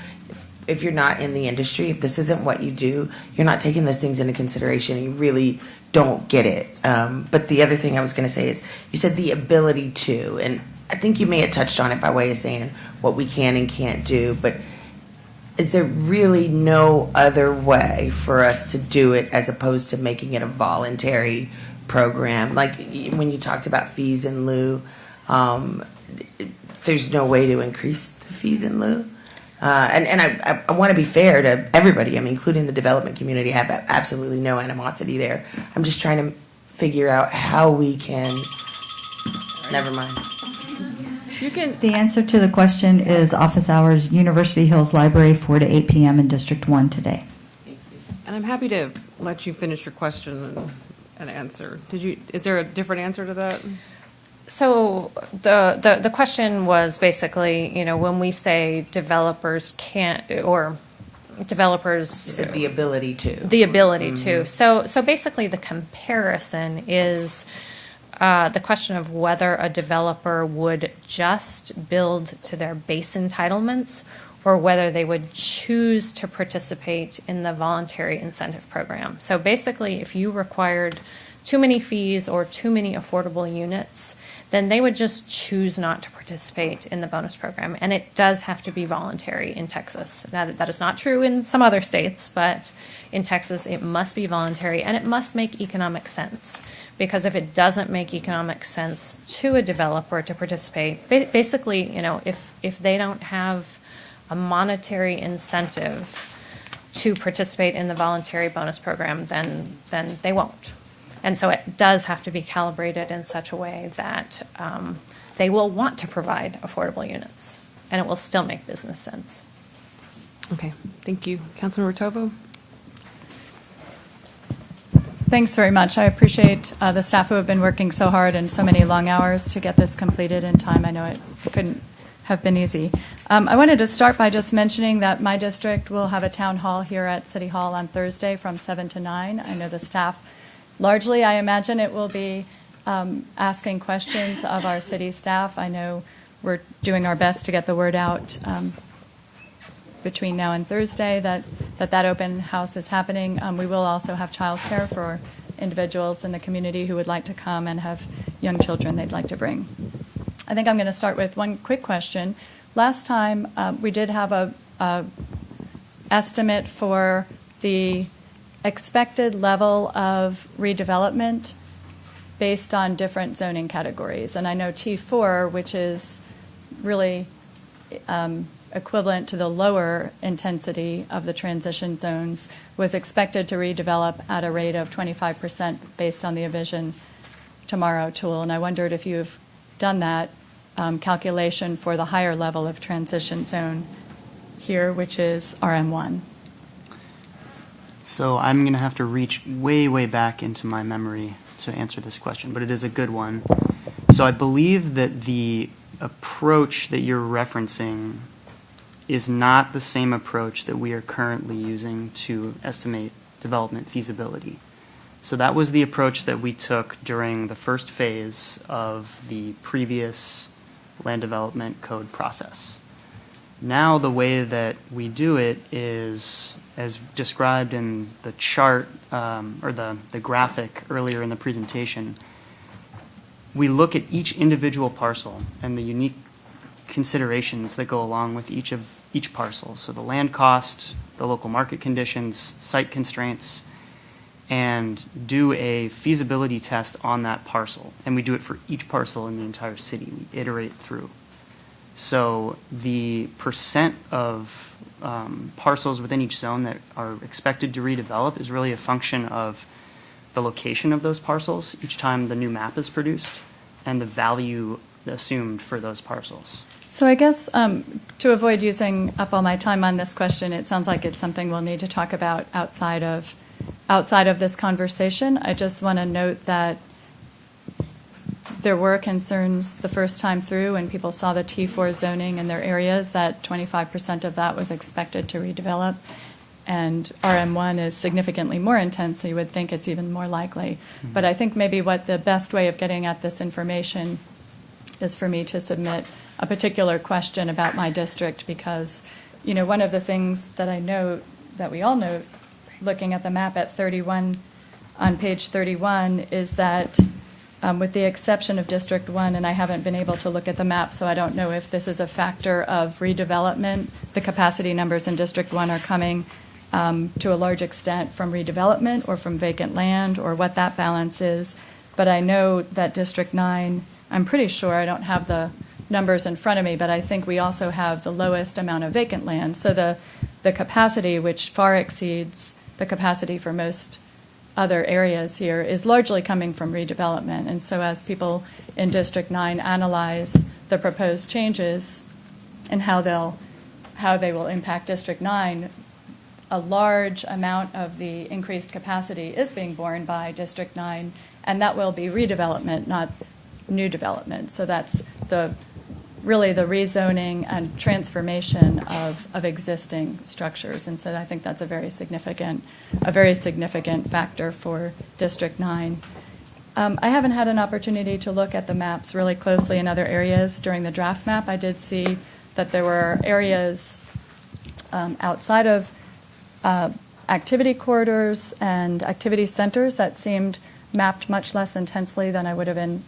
H: if you're not in the industry, if this isn't what you do, you're not taking those things into consideration. You really don't get it. But the other thing I was going to say is you said the ability to, and I think you may have touched on it by way of saying what we can and can't do, but is there really no other way for us to do it as opposed to making it a voluntary program? Like when you talked about fees in lieu, there's no way to increase the fees in lieu. And I want to be fair to everybody, including the development community. I have absolutely no animosity there. I'm just trying to figure out how we can. Never mind.
C: The answer to the question is office hours, University Hills Library, 4 to 8 p.m. in District 1 today.
A: And I'm happy to let you finish your question and answer. Is there a different answer to that?
F: So the question was basically, when we say developers can't, or developers
H: You said the ability to.
F: the ability to. So basically the comparison is the question of whether a developer would just build to their base entitlements or whether they would choose to participate in the voluntary incentive program. So basically, if you required too many fees or too many affordable units, then they would just choose not to participate in the bonus program. And it does have to be voluntary in Texas. Now, that is not true in some other states, but in Texas, it must be voluntary and it must make economic sense. Because if it doesn't make economic sense to a developer to participate, basically, if they don't have a monetary incentive to participate in the voluntary bonus program, then they won't. And so it does have to be calibrated in such a way that they will want to provide affordable units, and it will still make business sense.
A: Okay, thank you. Councilmember Tovo?
I: Thanks very much. I appreciate the staff who have been working so hard and so many long hours to get this completed in time. I know it couldn't have been easy. I wanted to start by just mentioning that my district will have a town hall here at City Hall on Thursday from 7 to 9. I know the staff, largely, I imagine it will be asking questions of our city staff. I know we're doing our best to get the word out between now and Thursday that open house is happening. We will also have childcare for individuals in the community who would like to come and have young children they'd like to bring. I think I'm going to start with one quick question. Last time we did have a estimate for the expected level of redevelopment based on different zoning categories. And I know T4, which is really equivalent to the lower intensity of the transition zones, was expected to redevelop at a rate of 25% based on the Envision Tomorrow tool. And I wondered if you've done that calculation for the higher level of transition zone here, which is RM1.
E: So I'm going to have to reach way, way back into my memory to answer this question, but it is a good one. So I believe that the approach that you're referencing is not the same approach that we are currently using to estimate development feasibility. So that was the approach that we took during the first phase of the previous land development code process. Now the way that we do it is, as described in the chart or the graphic earlier in the presentation, we look at each individual parcel and the unique considerations that go along with each parcel. So the land cost, the local market conditions, site constraints, and do a feasibility test on that parcel. And we do it for each parcel in the entire city. We iterate through. So the percent of parcels within each zone that are expected to redevelop is really a function of the location of those parcels each time the new map is produced and the value assumed for those parcels.
I: So I guess to avoid using up all my time on this question, it sounds like it's something we'll need to talk about outside of this conversation. I just want to note that there were concerns the first time through when people saw the T4 zoning in their areas that 25% of that was expected to redevelop. And RM1 is significantly more intense, so you would think it's even more likely. Mm-hmm. But I think maybe what the best way of getting at this information is for me to submit a particular question about my district, because one of the things that I note, that we all note, looking at the map at 31, on page 31, is that with the exception of District 1, and I haven't been able to look at the map, so I don't know if this is a factor of redevelopment. The capacity numbers in District 1 are coming to a large extent from redevelopment or from vacant land, or what that balance is. But I know that District 9, I'm pretty sure, I don't have the numbers in front of me, but I think we also have the lowest amount of vacant land. So the capacity, which far exceeds the capacity for most other areas here, is largely coming from redevelopment. And so as people in District 9 analyze the proposed changes and how they will impact District 9, a large amount of the increased capacity is being borne by District 9, and that will be redevelopment, not new development. So that's really the rezoning and transformation of existing structures. And so I think that's a very significant factor for District 9. I haven't had an opportunity to look at the maps really closely in other areas during the draft map. I did see that there were areas outside of activity corridors and activity centers that seemed mapped much less intensely than I would have been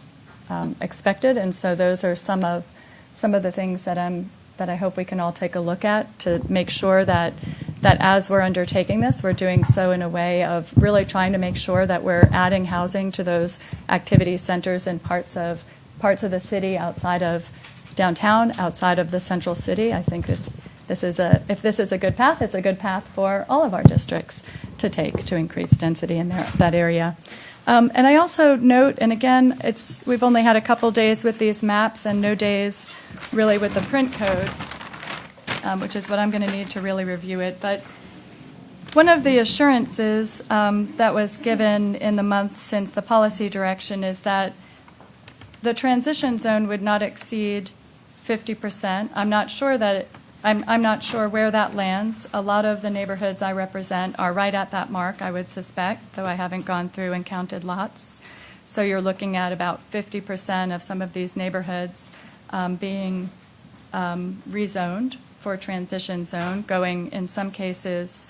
I: expected. And so those are some of the things that I hope we can all take a look at to make sure that as we're undertaking this, we're doing so in a way of really trying to make sure that we're adding housing to those activity centers in parts of the city outside of downtown, outside of the central city. I think that if this is a good path, it's a good path for all of our districts to take to increase density in that area. And I also note, and again, we've only had a couple days with these maps and no days really with the print code, which is what I'm going to need to really review it. But one of the assurances that was given in the months since the policy direction is that the transition zone would not exceed 50%. I'm not sure where that lands. A lot of the neighborhoods I represent are right at that mark, I would suspect, though I haven't gone through and counted lots. So you're looking at about 50% of some of these neighborhoods being rezoned for transition zone, going in some cases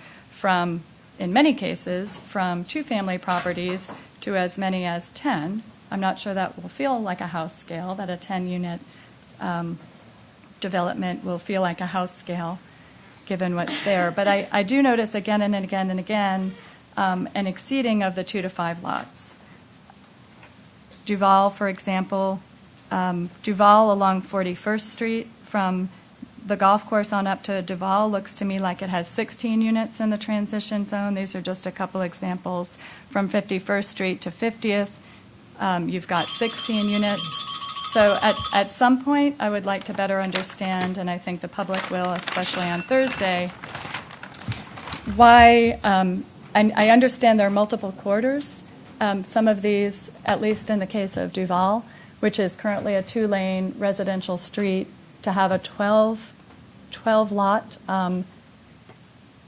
I: in many cases, from 2-family properties to as many as 10. I'm not sure that will feel like a house scale, that a 10-unit development will feel like a house scale, given what's there. But I do notice again and again and again an exceeding of the 2 to 5 lots. Duval, for example, Duval along 41st Street from the golf course on up to Duval looks to me like it has 16 units in the transition zone. These are just a couple examples. From 51st Street to 50th, you've got 16 units. So at some point, I would like to better understand, and I think the public will, especially on Thursday, why I understand there are multiple quarters. Some of these, at least in the case of Duval, which is currently a 2-lane residential street, to have a 12-lot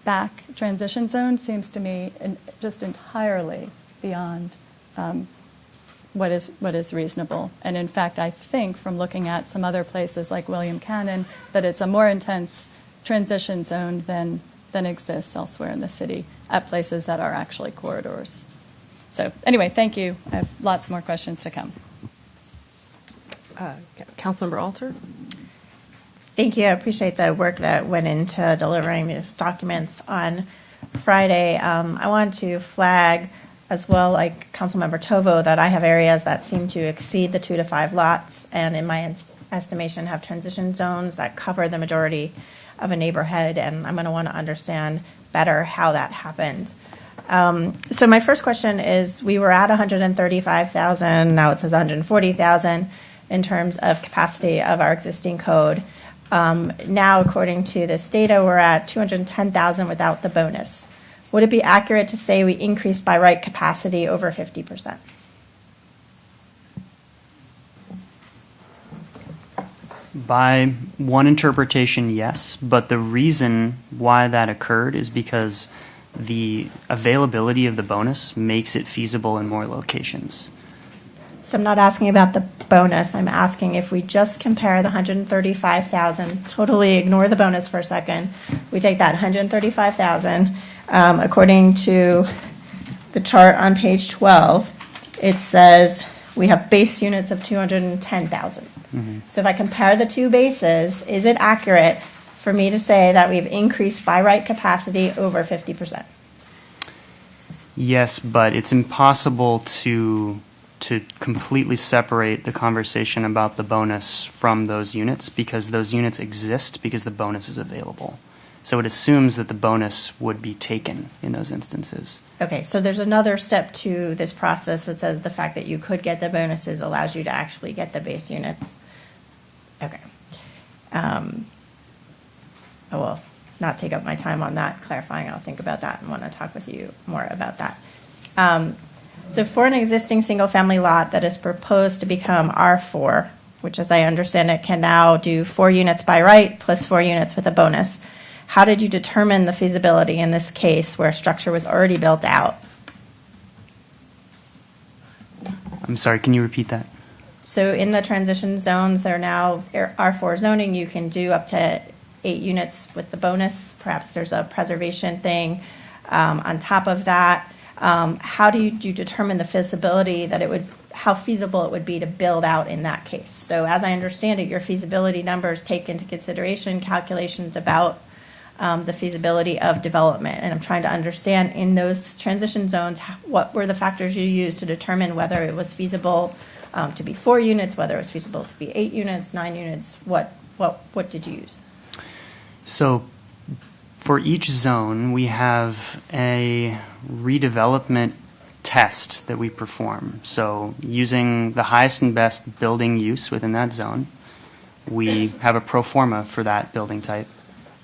I: back transition zone seems to me just entirely beyond what is reasonable. And in fact, I think from looking at some other places like William Cannon that it's a more intense transition zone than exists elsewhere in the city at places that are actually corridors. So anyway, thank you. I have lots more questions to come.
A: Councilmember Alter?
J: Thank you. I appreciate the work that went into delivering these documents on Friday. I want to flag as well, like Councilmember Tovo, that I have areas that seem to exceed the 2 to 5 lots, and in my estimation have transition zones that cover the majority of a neighborhood, and I'm going to want to understand better how that happened. So my first question is, we were at 135,000, now it says 140,000 in terms of capacity of our existing code. Now, according to this data, we're at 210,000 without the bonus. Would it be accurate to say we increased by right capacity over 50%?
E: By one interpretation, yes, but the reason why that occurred is because the availability of the bonus makes it feasible in more locations.
J: So I'm not asking about the bonus. I'm asking if we just compare the 135,000, totally ignore the bonus for a second. We take that 135,000, according to the chart on page 12, it says we have base units of 210,000. So if I compare the two bases, is it accurate for me to say that we've increased by right capacity over 50%?
E: Yes, but it's impossible to completely separate the conversation about the bonus from those units, because those units exist because the bonus is available. So it assumes that the bonus would be taken in those instances.
J: Okay, so there's another step to this process that says the fact that you could get the bonuses allows you to actually get the base units. Okay. I will not take up my time on that, clarifying. I'll think about that and want to talk with you more about that. So for an existing single-family lot that is proposed to become R4, which as I understand it can now do 4 units by right plus 4 units with a bonus, how did you determine the feasibility in this case where a structure was already built out?
E: I'm sorry, can you repeat that?
J: So in the transition zones, they're now R4 zoning. You can do up to 8 units with the bonus. Perhaps there's a preservation thing on top of that. How do you determine the feasibility that it would, how feasible it would be to build out in that case? So as I understand it, your feasibility numbers take into consideration calculations about the feasibility of development. And I'm trying to understand in those transition zones, what were the factors you used to determine whether it was feasible to be 4 units, whether it was feasible to be 8 units, 9 units, what did you use?
E: So for each zone, we have a redevelopment test that we perform. So using the highest and best building use within that zone, we have a pro forma for that building type,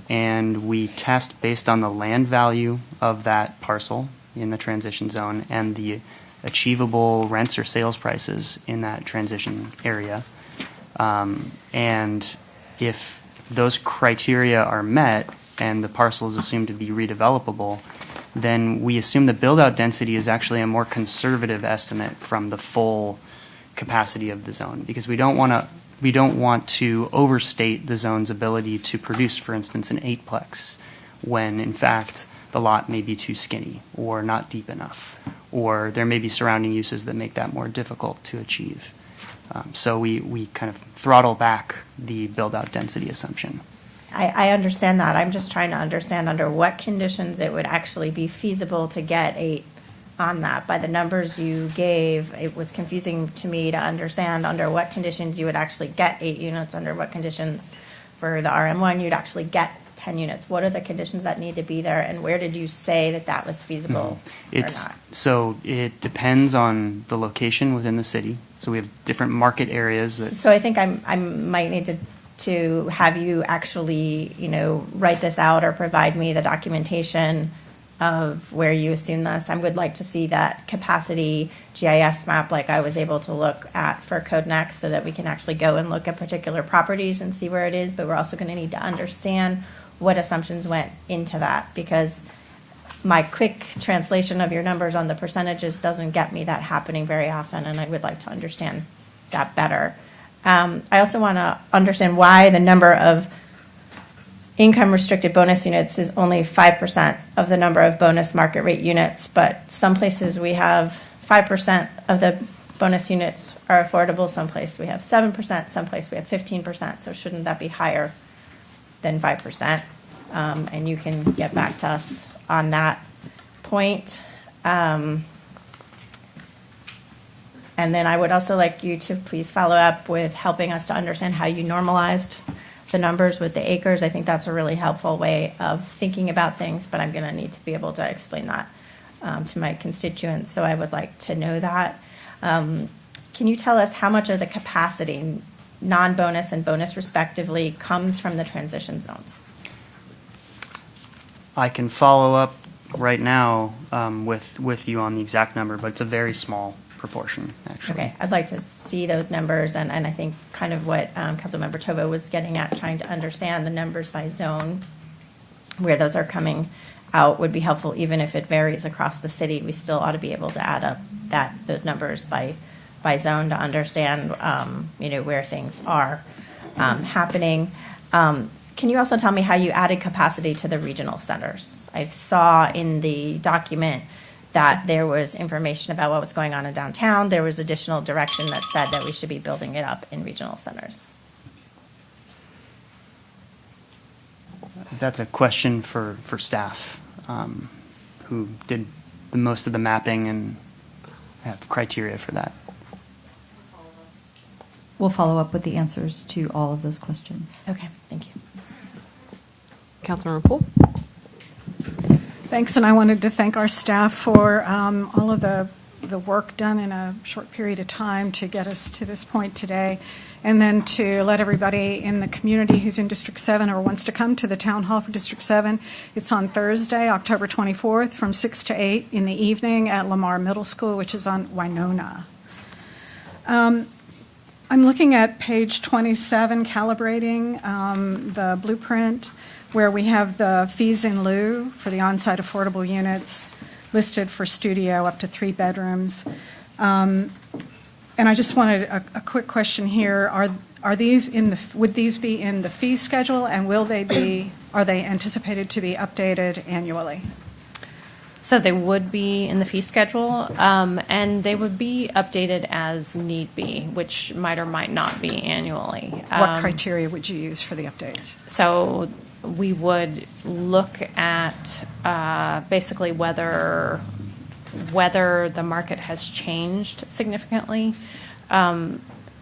E: and we test based on the land value of that parcel in the transition zone and the achievable rents or sales prices in that transition area. And if those criteria are met and the parcel is assumed to be redevelopable, then we assume the build-out density is actually a more conservative estimate from the full capacity of the zone, because we don't want to overstate the zone's ability to produce, for instance, an 8-plex, when in fact the lot may be too skinny or not deep enough, or there may be surrounding uses that make that more difficult to achieve. So we kind of throttle back the build-out density assumption.
J: I understand that. I'm just trying to understand under what conditions it would actually be feasible to get 8 on that. By the numbers you gave, it was confusing to me to understand under what conditions you would actually get 8 units, under what conditions for the RM1 you'd actually get 10 units. What are the conditions that need to be there, and where did you say that was feasible or not?
E: So it depends on the location within the city. So we have different market areas.
J: So I think I might need to have you actually, write this out or provide me the documentation of where you assume this. I would like to see that capacity GIS map like I was able to look at for Code Next, so that we can actually go and look at particular properties and see where it is. But we're also going to need to understand what assumptions went into that, because my quick translation of your numbers on the percentages doesn't get me that happening very often, and I would like to understand that better. I also want to understand why the number of income restricted bonus units is only 5% of the number of bonus market rate units, but some places we have 5% of the bonus units are affordable, some places we have 7%, some places we have 15%, so shouldn't that be higher than 5%? And you can get back to us on that point. And then I would also like you to please follow up with helping us to understand how you normalized the numbers with the acres. I think that's a really helpful way of thinking about things, but I'm going to need to be able to explain that to my constituents, so I would like to know that. Can you tell us how much of the capacity, non-bonus and bonus respectively, comes from the transition zones?
E: I can follow up right now with you on the exact number, but it's a very small proportion, actually.
J: Okay, I'd like to see those numbers, and I think kind of what Councilmember Tovo was getting at, trying to understand the numbers by zone, where those are coming out would be helpful. Even if it varies across the city, we still ought to be able to add up those numbers by by zone to understand, where things are happening. Can you also tell me how you added capacity to the regional centers? I saw in the document that there was information about what was going on in downtown. There was additional direction that said that we should be building it up in regional centers.
E: That's a question for staff, who did the most of the mapping and have criteria for that.
C: We'll follow up with the answers to all of those questions.
J: Okay, thank you.
A: Councilmember Poole?
K: Thanks, and I wanted to thank our staff for all of the work done in a short period of time to get us to this point today, and then to let everybody in the community who's in District 7 or wants to come to the Town Hall for District 7. It's on Thursday, October 24th, from 6 to 8 in the evening at Lamar Middle School, which is on Winona. I'm looking at page 27, calibrating the blueprint, where we have the fees in lieu for the on-site affordable units listed for studio up to 3 bedrooms. And I just wanted a quick question here. Are these would these be in the fee schedule, and are they anticipated to be updated annually?
F: So they would be in the fee schedule, and they would be updated as need be, which might or might not be annually.
K: What criteria would you use for the updates?
F: So we would look at basically whether the market has changed significantly.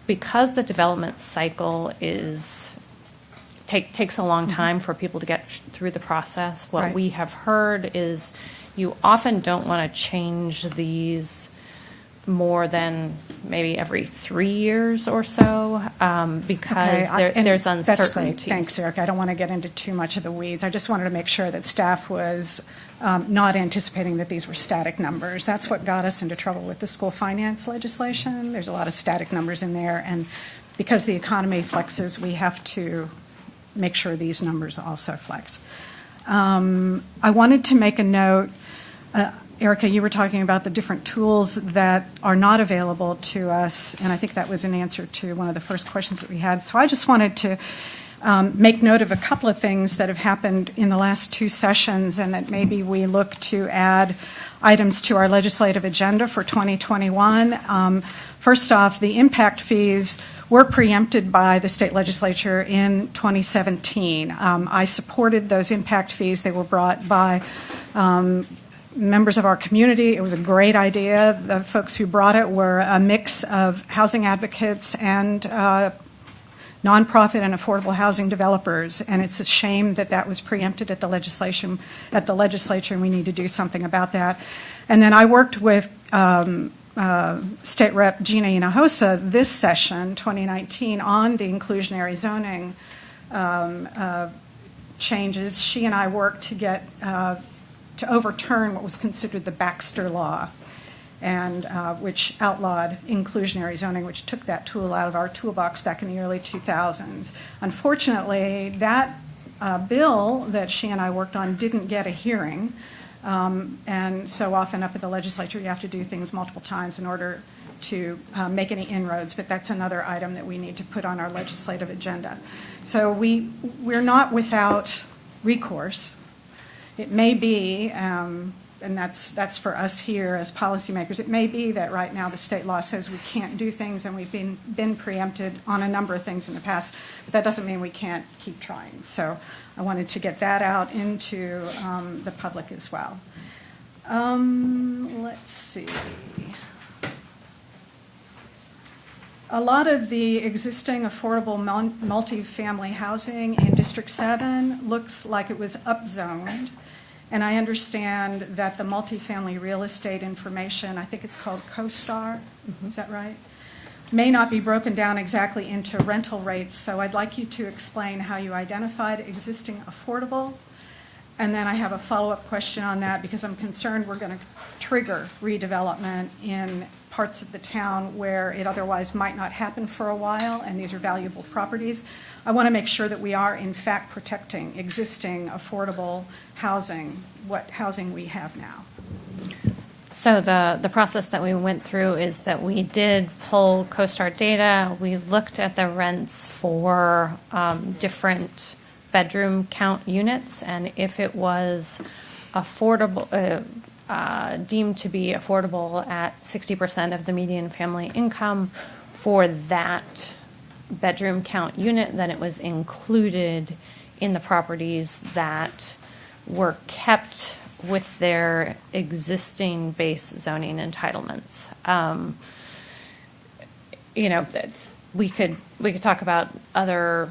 F: Because the development cycle takes a long time for people to get through the process, what
K: Right.
F: we have heard is you often don't want to change these more than maybe every 3 years or so, because there's uncertainty.
K: That's great. Thanks, Erica. I don't want to get into too much of the weeds. I just wanted to make sure that staff was not anticipating that these were static numbers. That's what got us into trouble with the school finance legislation. There's a lot of static numbers in there, and because the economy flexes, we have to make sure these numbers also flex. I wanted to make a note. Erica, you were talking about the different tools that are not available to us, and I think that was an answer to one of the first questions that we had. So I just wanted to make note of a couple of things that have happened in the last 2 sessions, and that maybe we look to add items to our legislative agenda for 2021. First off, the impact fees were preempted by the state legislature in 2017. I supported those impact fees. They were brought by members of our community. It was a great idea. The folks who brought it were a mix of housing advocates and nonprofit and affordable housing developers, and it's a shame that that was preempted at the legislature, and we need to do something about that. And then I worked with State Rep Gina Hinojosa this session, 2019, on the inclusionary zoning changes. She and I worked to get to overturn what was considered the Baxter Law, and which outlawed inclusionary zoning, which took that tool out of our toolbox back in the early 2000s. Unfortunately, that bill that she and I worked on didn't get a hearing, and so often up at the legislature you have to do things multiple times in order to make any inroads, but that's another item that we need to put on our legislative agenda. So we're not without recourse. It may be, and that's for us here as policymakers, it may be that right now the state law says we can't do things, and we've been preempted on a number of things in the past, but that doesn't mean we can't keep trying. So I wanted to get that out into the public as well. Let's see. A lot of the existing affordable multifamily housing in District 7 looks like it was upzoned. And I understand that the multifamily real estate information, I think it's called CoStar, is that right? May not be broken down exactly into rental rates. So I'd like you to explain how you identified existing affordable. And then I have a follow-up question on that, because I'm concerned we're going to trigger redevelopment in parts of the town where it otherwise might not happen for a while, and these are valuable properties. I want to make sure that we are, in fact, protecting existing affordable housing, what housing we have now.
F: So the process that we went through is that we did pull CoStar data. We looked at the rents for different bedroom count units, and if it was affordable, deemed to be affordable at 60% of the median family income for that bedroom count unit, then it was included in the properties that were kept with their existing base zoning entitlements. We could talk about other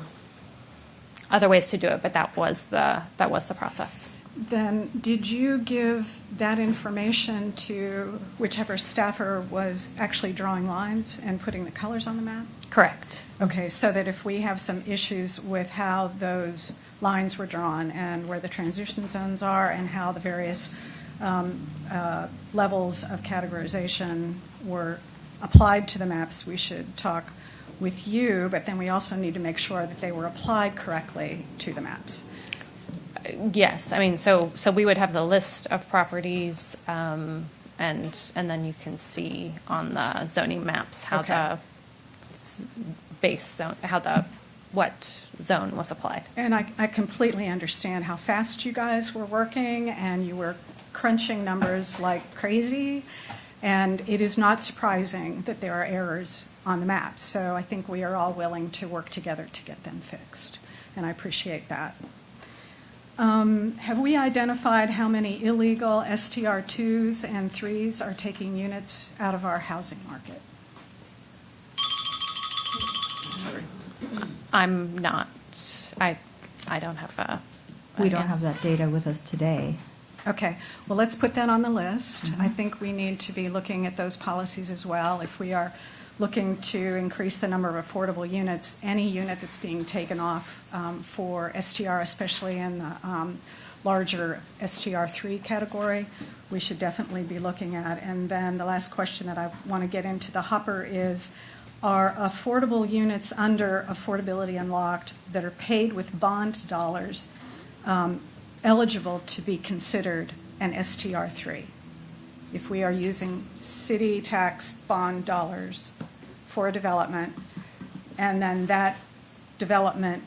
F: ways to do it, but that was the process.
K: Then, did you give that information to whichever staffer was actually drawing lines and putting the colors on the map?
F: Correct.
K: Okay, so that if we have some issues with how those lines were drawn and where the transition zones are and how the various levels of categorization were applied to the maps, we should talk with you, but then we also need to make sure that they were applied correctly to the maps.
F: Yes, I mean, so we would have the list of properties, and then you can see on the zoning maps how
K: Okay.
F: the base zone, what zone was applied.
K: And I completely understand how fast you guys were working, and you were crunching numbers like crazy, and it is not surprising that there are errors on the maps. So I think we are all willing to work together to get them fixed, and I appreciate that. Have we identified how many illegal STR2s and 3s are taking units out of our housing market?
F: I'm not. I don't have a.
C: We don't have that data with us today.
K: Okay, well, let's put that on the list. I think we need to be looking at those policies as well. If we are looking to increase the number of affordable units, any unit that's being taken off for STR, especially in the larger STR3 category, we should definitely be looking at. And then the last question that I want to get into the hopper is, are affordable units under Affordability Unlocked that are paid with bond dollars eligible to be considered an STR3? If we are using city tax bond dollars for a development, and then that development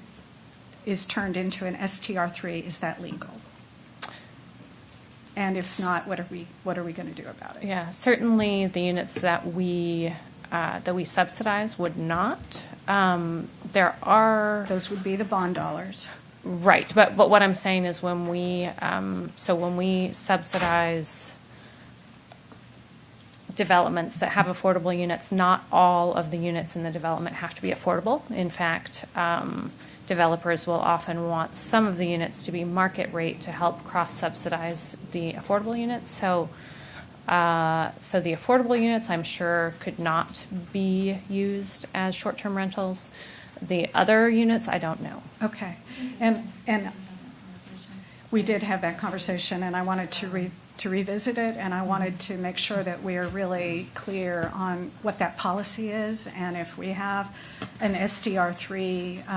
K: is turned into an STR3, is that legal? And if not, what are we going to do about it?
F: Yeah, certainly the units that we subsidize would not. There are
K: Those would be the bond dollars.
F: right, but what I'm saying is when we subsidize developments that have affordable units, not all of the units in the development have to be affordable. In fact, developers will often want some of the units to be market rate to help cross-subsidize the affordable units. So the affordable units, I'm sure, could not be used as short-term rentals. The other units, I don't know.
K: Okay, and we did have that conversation, and I wanted to revisit it, and I wanted to make sure that we are really clear on what that policy is, and if we have an SDR3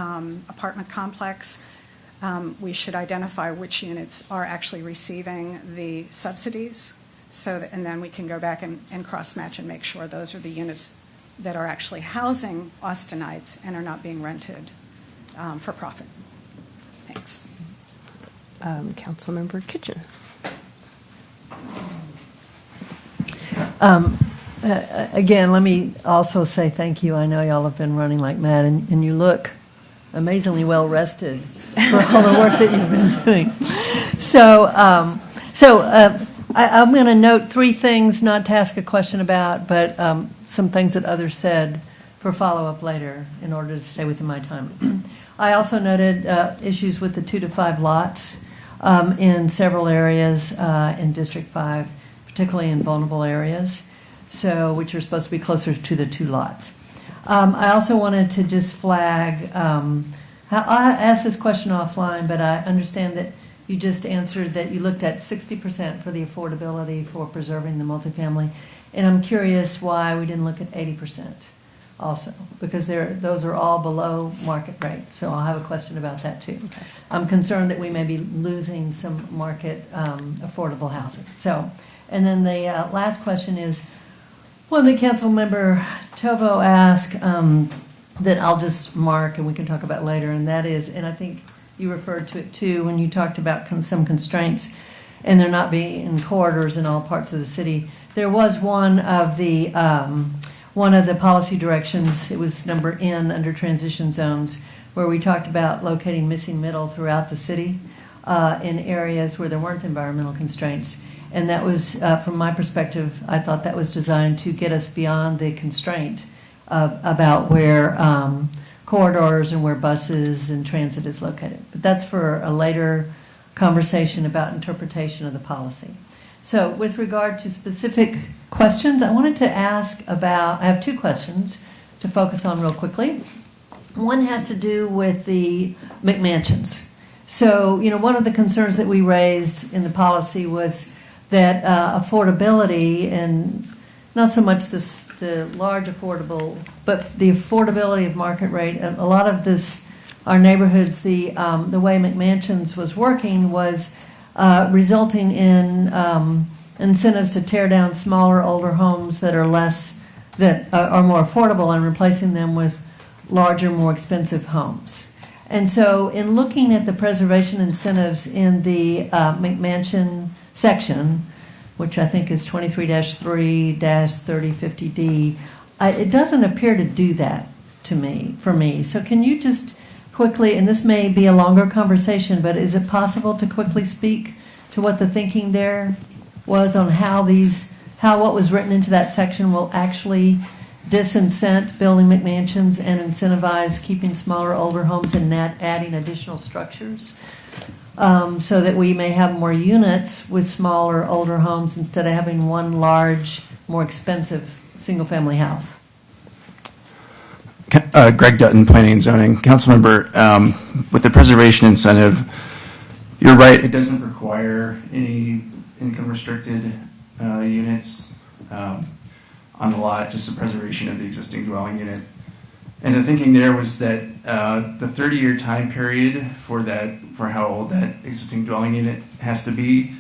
K: apartment complex, we should identify which units are actually receiving the subsidies, and then we can go back and cross-match and make sure those are the units that are actually housing Austinites and are not being rented for profit. Thanks.
A: Councilmember Kitchen.
L: Again, let me also say thank you. I know y'all have been running like mad, and you look amazingly well rested for all the work that you've been doing. I'm going to note three things, not to ask a question about, but some things that others said for follow-up later in order to stay within my time. I also noted issues with the 2 to 5 lots in several areas in District 5, particularly in vulnerable areas, which are supposed to be closer to the 2 lots. I also wanted to just flag, I asked this question offline, but I understand that you just answered that you looked at 60% for the affordability for preserving the multifamily, and I'm curious why we didn't look at 80% also, because those are all below market rate, so I'll have a question about that too. Okay. I'm concerned that we may be losing some market affordable housing. So And then the last question is one that Council Member Tovo asked that I'll just mark and we can talk about later, and that is, and I think you referred to it too when you talked about some constraints and there not being corridors in all parts of the city. There was one of the policy directions, it was number N under transition zones, where we talked about locating missing middle throughout the city in areas where there weren't environmental constraints. And that was, from my perspective, I thought that was designed to get us beyond the constraint about where corridors and where buses and transit is located. But that's for a later conversation about interpretation of the policy. So with regard to specific questions, I wanted to ask about, I have two questions to focus on real quickly. One has to do with the McMansions. So, one of the concerns that we raised in the policy was that affordability, and not so much the large affordable, but the affordability of market rate. A lot of this, our neighborhoods, the way McMansions was working was resulting in incentives to tear down smaller, older homes that are more affordable and replacing them with larger, more expensive homes. And so in looking at the preservation incentives in the McMansion section, which I think is 23-3-3050D, it doesn't appear to do that for me. So can you just quickly, and this may be a longer conversation, but is it possible to quickly speak to what the thinking there was on how what was written into that section will actually disincent building McMansions and incentivize keeping smaller, older homes and adding additional structures, so that we may have more units with smaller, older homes instead of having one large, more expensive single-family house?
M: Greg Dutton, Planning and Zoning. Councilmember, with the preservation incentive, you're right, it doesn't require any income-restricted units on the lot, just the preservation of the existing dwelling unit. And the thinking there was that the 30-year time period for how old that existing dwelling unit has to be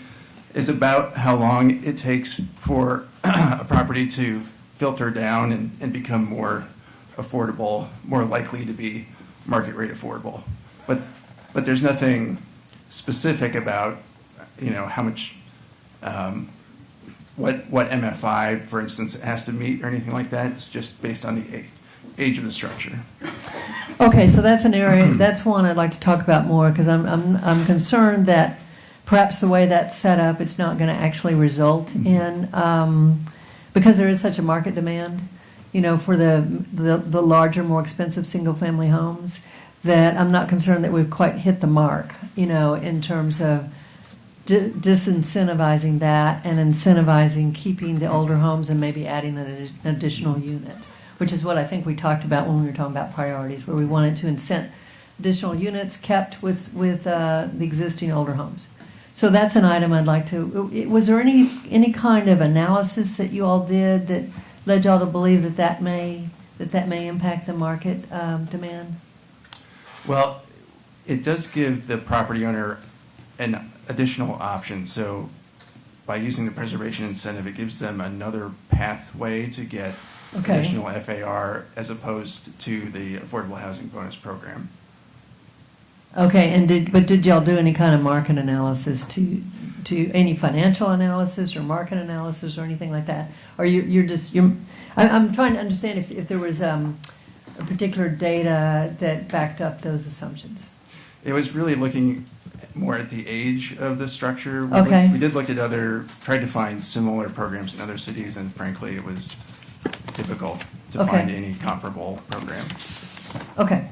M: is about how long it takes for a property to filter down and become more affordable, more likely to be market rate affordable. But there's nothing specific about how much what MFI, for instance, it has to meet or anything like that. It's just based on the age of the structure.
L: Okay, so that's an area. That's one I'd like to talk about more, because I'm concerned that perhaps the way that's set up, it's not going to actually result in because there is such a market demand, for the larger, more expensive single-family homes, that I'm not concerned that we've quite hit the mark, in terms of disincentivizing that and incentivizing keeping the older homes and maybe adding an additional unit, which is what I think we talked about when we were talking about priorities, where we wanted to incent additional units kept with the existing older homes. So that's an item I'd like to. Was there any kind of analysis that you all did that led y'all to believe that may impact the market demand?
M: Well, it does give the property owner an additional option. So by using the preservation incentive, it gives them another pathway to get additional FAR as opposed to the Affordable Housing Bonus Program.
L: Okay, and did y'all do any kind of market analysis to any financial analysis or market analysis or anything like that? Or I'm trying to understand if there was a particular data that backed up those assumptions.
M: It was really looking more at the age of the structure. We did look at tried to find similar programs in other cities, and frankly, it was difficult to find any comparable program.
L: Okay.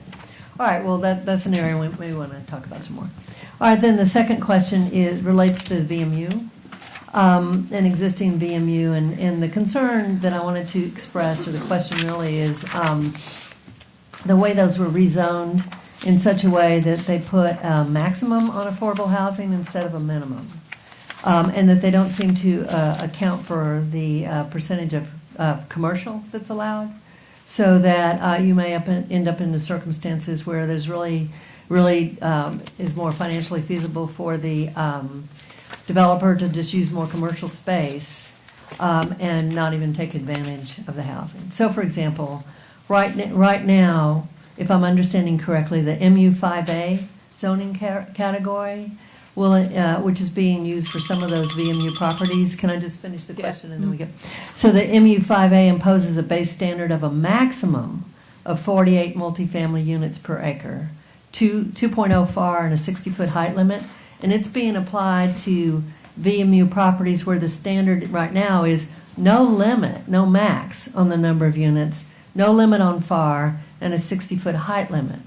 L: All right, well, that's an area we may want to talk about some more. All right, then the second question relates to VMU, an existing VMU, and the concern that I wanted to express, or the question really is the way those were rezoned in such a way that they put a maximum on affordable housing instead of a minimum, and that they don't seem to account for the percentage of commercial that's allowed, so that you may end up in the circumstances where there's really is more financially feasible for the developer to just use more commercial space and not even take advantage of the housing. So, for example, right now, if I'm understanding correctly, the MU5A zoning category, which is being used for some of those VMU properties. Can I just finish the question and then we go? So the MU5A imposes a base standard of a maximum of 48 multifamily units per acre, 2.0 FAR and a 60-foot height limit, and it's being applied to VMU properties where the standard right now is no limit, no max on the number of units, no limit on FAR, and a 60-foot height limit.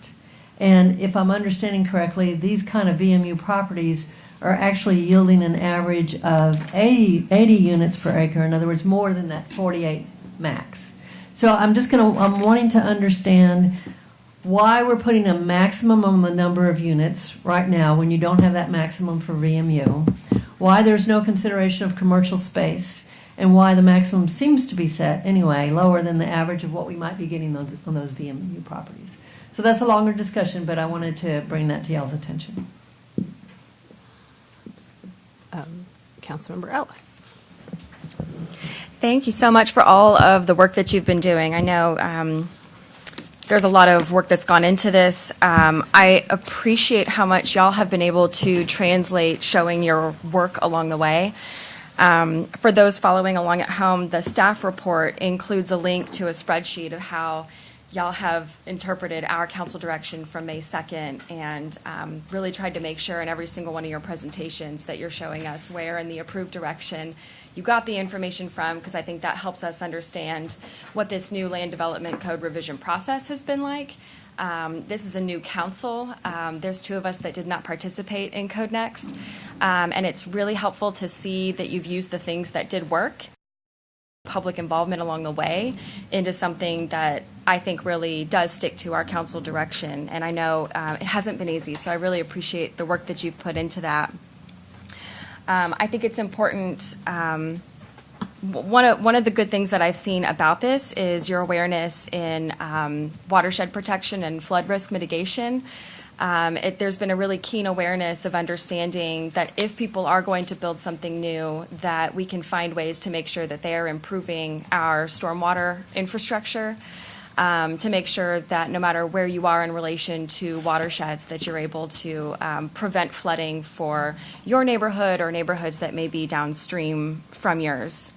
L: And if I'm understanding correctly, these kind of VMU properties are actually yielding an average of 80 units per acre. In other words, more than that 48 max. So I'm wanting to understand why we're putting a maximum on the number of units right now when you don't have that maximum for VMU, why there's no consideration of commercial space, and why the maximum seems to be set anyway lower than the average of what we might be getting on those VMU properties. So that's a longer discussion, but I wanted to bring that to y'all's attention.
A: Councilmember Ellis.
N: Thank you so much for all of the work that you've been doing. I know there's a lot of work that's gone into this. I appreciate how much y'all have been able to translate showing your work along the way. For those following along at home, the staff report includes a link to a spreadsheet of how y'all have interpreted our council direction from May 2nd and really tried to make sure in every single one of your presentations that you're showing us where in the approved direction you got the information from, because I think that helps us understand what this new land development code revision process has been like. This is a new council. There's two of us that did not participate in Code Next, and it's really helpful to see that you've used the things that did work, public involvement along the way, into something that I think really does stick to our council direction. And I know it hasn't been easy, so I really appreciate the work that you've put into that. I think it's important. One of the good things that I've seen about this is your awareness in watershed protection and flood risk mitigation. There's been a really keen awareness of understanding that if people are going to build something new, that we can find ways to make sure that they are improving our stormwater infrastructure, to make sure that no matter where you are in relation to watersheds, that you're able to prevent flooding for your neighborhood or neighborhoods that may be downstream from yours.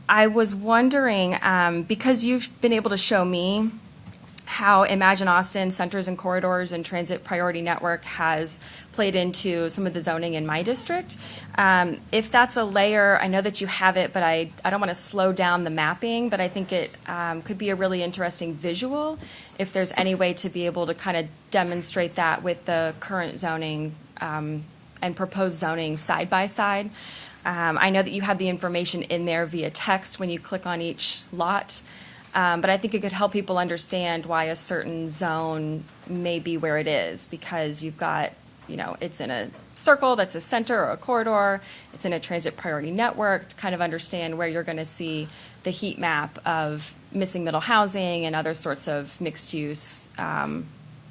N: I was wondering, because you've been able to show me how Imagine Austin, Centers and Corridors, and Transit Priority Network has played into some of the zoning in my district. If that's a layer, I know that you have it, but I don't want to slow down the mapping, but I think it could be a really interesting visual if there's any way to be able to kind of demonstrate that with the current zoning and proposed zoning side by side. I know that you have the information in there via text when you click on each lot. But I think it could help people understand why a certain zone may be where it is, because you've got, it's in a circle that's a center or a corridor, it's in a transit priority network, to kind of understand where you're going to see the heat map of missing middle housing and other sorts of mixed use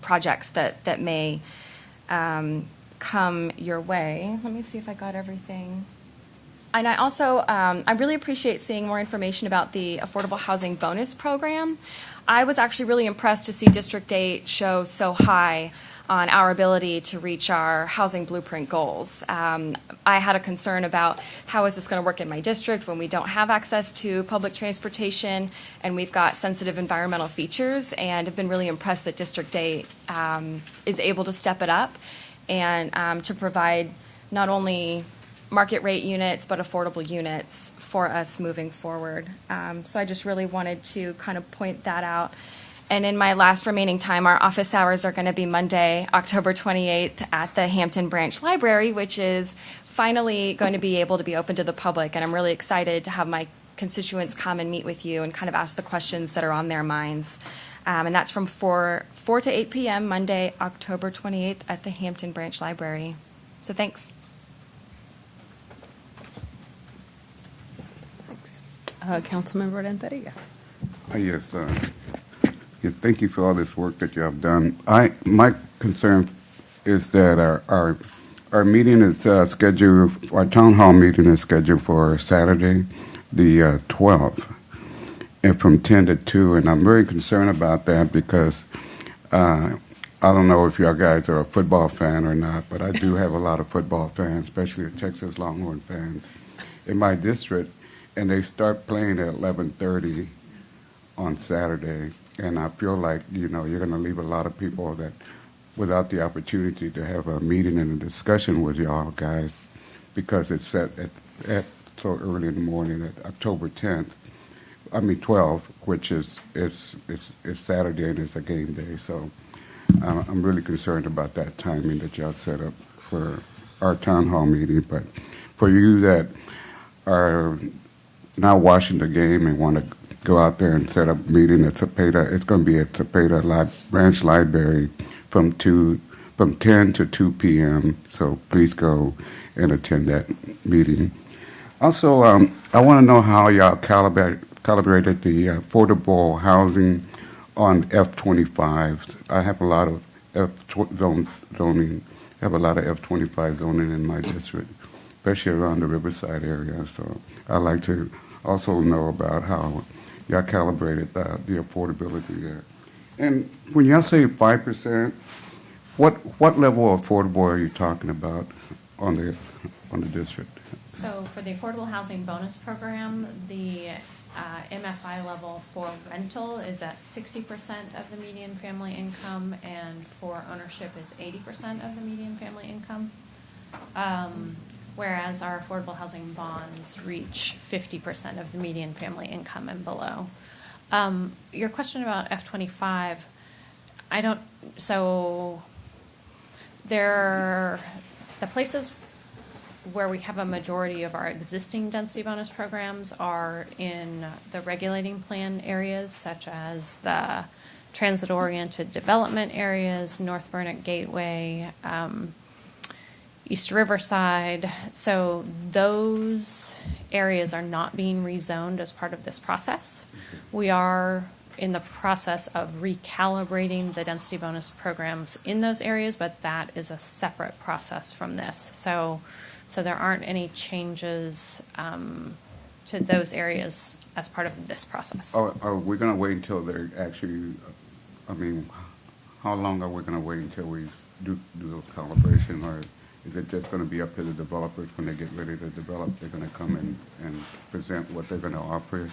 N: projects that may come your way. Let me see if I got everything. And I also, I really appreciate seeing more information about the Affordable Housing Bonus Program. I was actually really impressed to see District 8 show so high on our ability to reach our housing blueprint goals. I had a concern about how is this going to work in my district when we don't have access to public transportation and we've got sensitive environmental features, and have been really impressed that District 8 is able to step it up and to provide not only market rate units, but affordable units for us moving forward. So I just really wanted to kind of point that out. And in my last remaining time, our office hours are going to be Monday, October 28th at the Hampton Branch Library, which is finally going to be able to be open to the public. And I'm really excited to have my constituents come and meet with you and kind of ask the questions that are on their minds. And that's from 4 to 8 p.m. Monday, October 28th at the Hampton Branch Library. So thanks.
A: Councilmember Renteria.
O: Yes, thank you for all this work that you have done. My concern is that our meeting is scheduled, our town hall meeting is scheduled for Saturday, the 12th, and from 10 to 2, and I'm very concerned about that because I don't know if y'all guys are a football fan or not, but I do have a lot of football fans, especially the Texas Longhorn fans in my district, and they start playing at 11:30 on Saturday, and I feel like, you're going to leave a lot of people that without the opportunity to have a meeting and a discussion with y'all guys because it's set at so early in the morning at October 12th, which is Saturday and it's a game day. So I'm really concerned about that timing that y'all set up for our town hall meeting. But for you that are now watching the game and want to go out there and set up a meeting at Cepeda, it's going to be at Cepeda Branch Library from 10 to 2 p.m. So please go and attend that meeting. Also, I want to know how y'all calibrated the affordable housing on F25. I have a lot of zoning. I have a lot of F25 zoning in my district, especially around the Riverside area. So I'd like to also know about how y'all calibrated the affordability there. And when y'all say 5%, what level of affordable are you talking about on the district?
F: So for the Affordable Housing Bonus Program, the MFI level for rental is at 60% of the median family income, and for ownership is 80% of the median family income. Whereas our affordable housing bonds reach 50% of the median family income and below. Your question about F25, the places where we have a majority of our existing density bonus programs are in the regulating plan areas, such as the transit-oriented development areas, North Burnett Gateway, East Riverside. So those areas are not being rezoned as part of this process. We are in the process of recalibrating the density bonus programs in those areas, but that is a separate process from this. So there aren't any changes to those areas as part of this process.
O: Are we going to wait until they're actually, how long are we going to wait until we do the calibration, or is it just going to be up to the developers when they get ready to develop? They're going to come in and present what they're going to offer?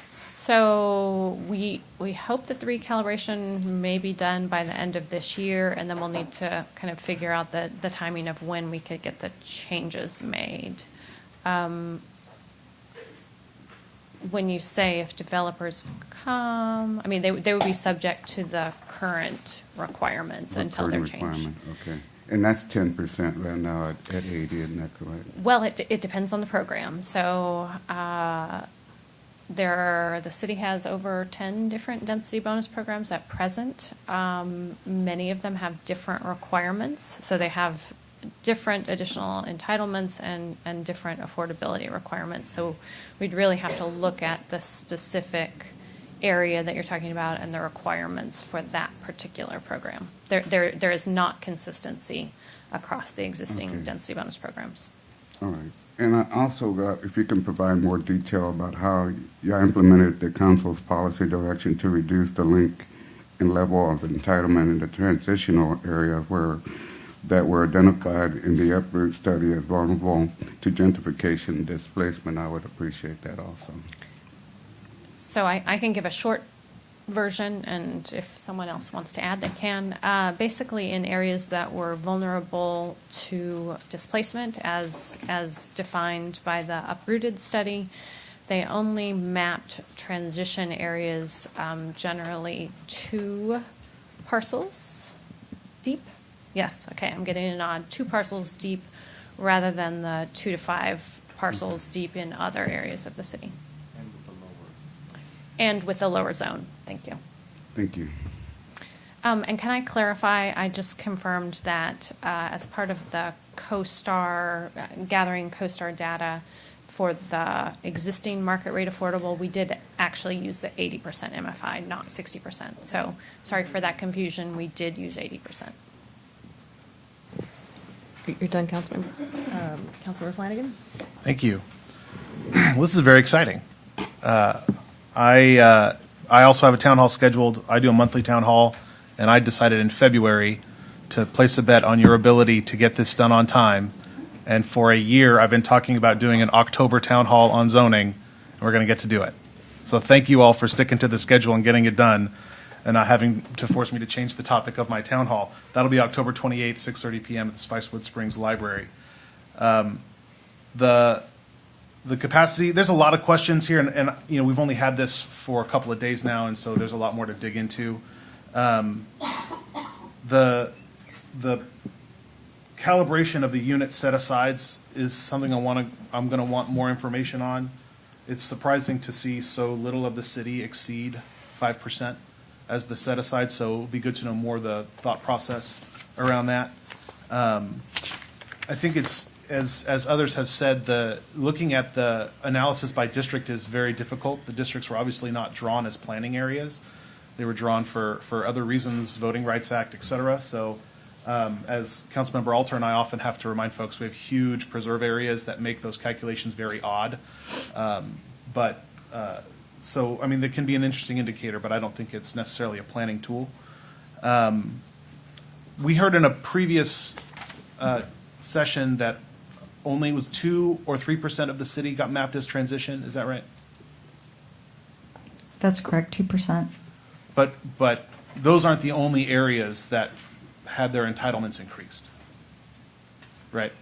F: So we hope that the recalibration may be done by the end of this year, and then we'll need to kind of figure out the timing of when we could get the changes made. When you say if developers come, they would be subject to the current requirements until they're changed.
O: Okay. And that's 10% right now at 80, isn't that correct?
F: Well, it depends on the program. So the city has over 10 different density bonus programs at present. Many of them have different requirements. So they have different additional entitlements and different affordability requirements. So we'd really have to look at the specific area that you're talking about and the requirements for that particular program. There is not consistency across the existing density bonus programs.
O: All right. And also, if you can provide more detail about how you implemented the council's policy direction to reduce the link and level of entitlement in the transitional area that were identified in the uproot study as vulnerable to gentrification and displacement, I would appreciate that also.
F: So I can give a short version, and if someone else wants to add, they can. Basically, in areas that were vulnerable to displacement, as defined by the uprooted study, they only mapped transition areas generally 2 parcels deep. Yes, okay, I'm getting a nod. 2 parcels deep rather than the 2 to 5 parcels deep in other areas of the city. And with the lower zone. Thank you.
O: Thank you.
F: And can I clarify, I just confirmed that as part of the gathering CoStar data for the existing market rate affordable, we did actually use the 80% MFI, not 60%. So sorry for that confusion. We did use 80%.
A: You're done, Councilmember Flanagan?
P: Thank you. Well, this is very exciting. I also have a town hall scheduled. I do a monthly town hall, and I decided in February to place a bet on your ability to get this done on time. And for a year, I've been talking about doing an October town hall on zoning, and we're going to get to do it. So thank you all for sticking to the schedule and getting it done, and not having to force me to change the topic of my town hall. That'll be October 28th, 6:30 p.m. at the Spicewood Springs Library. The capacity, there's a lot of questions here, and you know, we've only had this for a couple of days now, and so there's a lot more to dig into. The calibration of the unit set-asides is something I'm going to want more information on. It's surprising to see so little of the city exceed 5% as the set-aside, so it'll be good to know more of the thought process around that. I think it's, as others have said, looking at the analysis by district is very difficult. The districts were obviously not drawn as planning areas. They were drawn for other reasons, Voting Rights Act, et cetera. So as Councilmember Alter and I often have to remind folks, we have huge preserve areas that make those calculations very odd. So, I mean, that can be an interesting indicator, but I don't think it's necessarily a planning tool. We heard in a previous session that only was 2 or 3% of the city got mapped as transition. Is that right?
C: That's correct, 2%.
P: But those aren't the only areas that had their entitlements increased, right?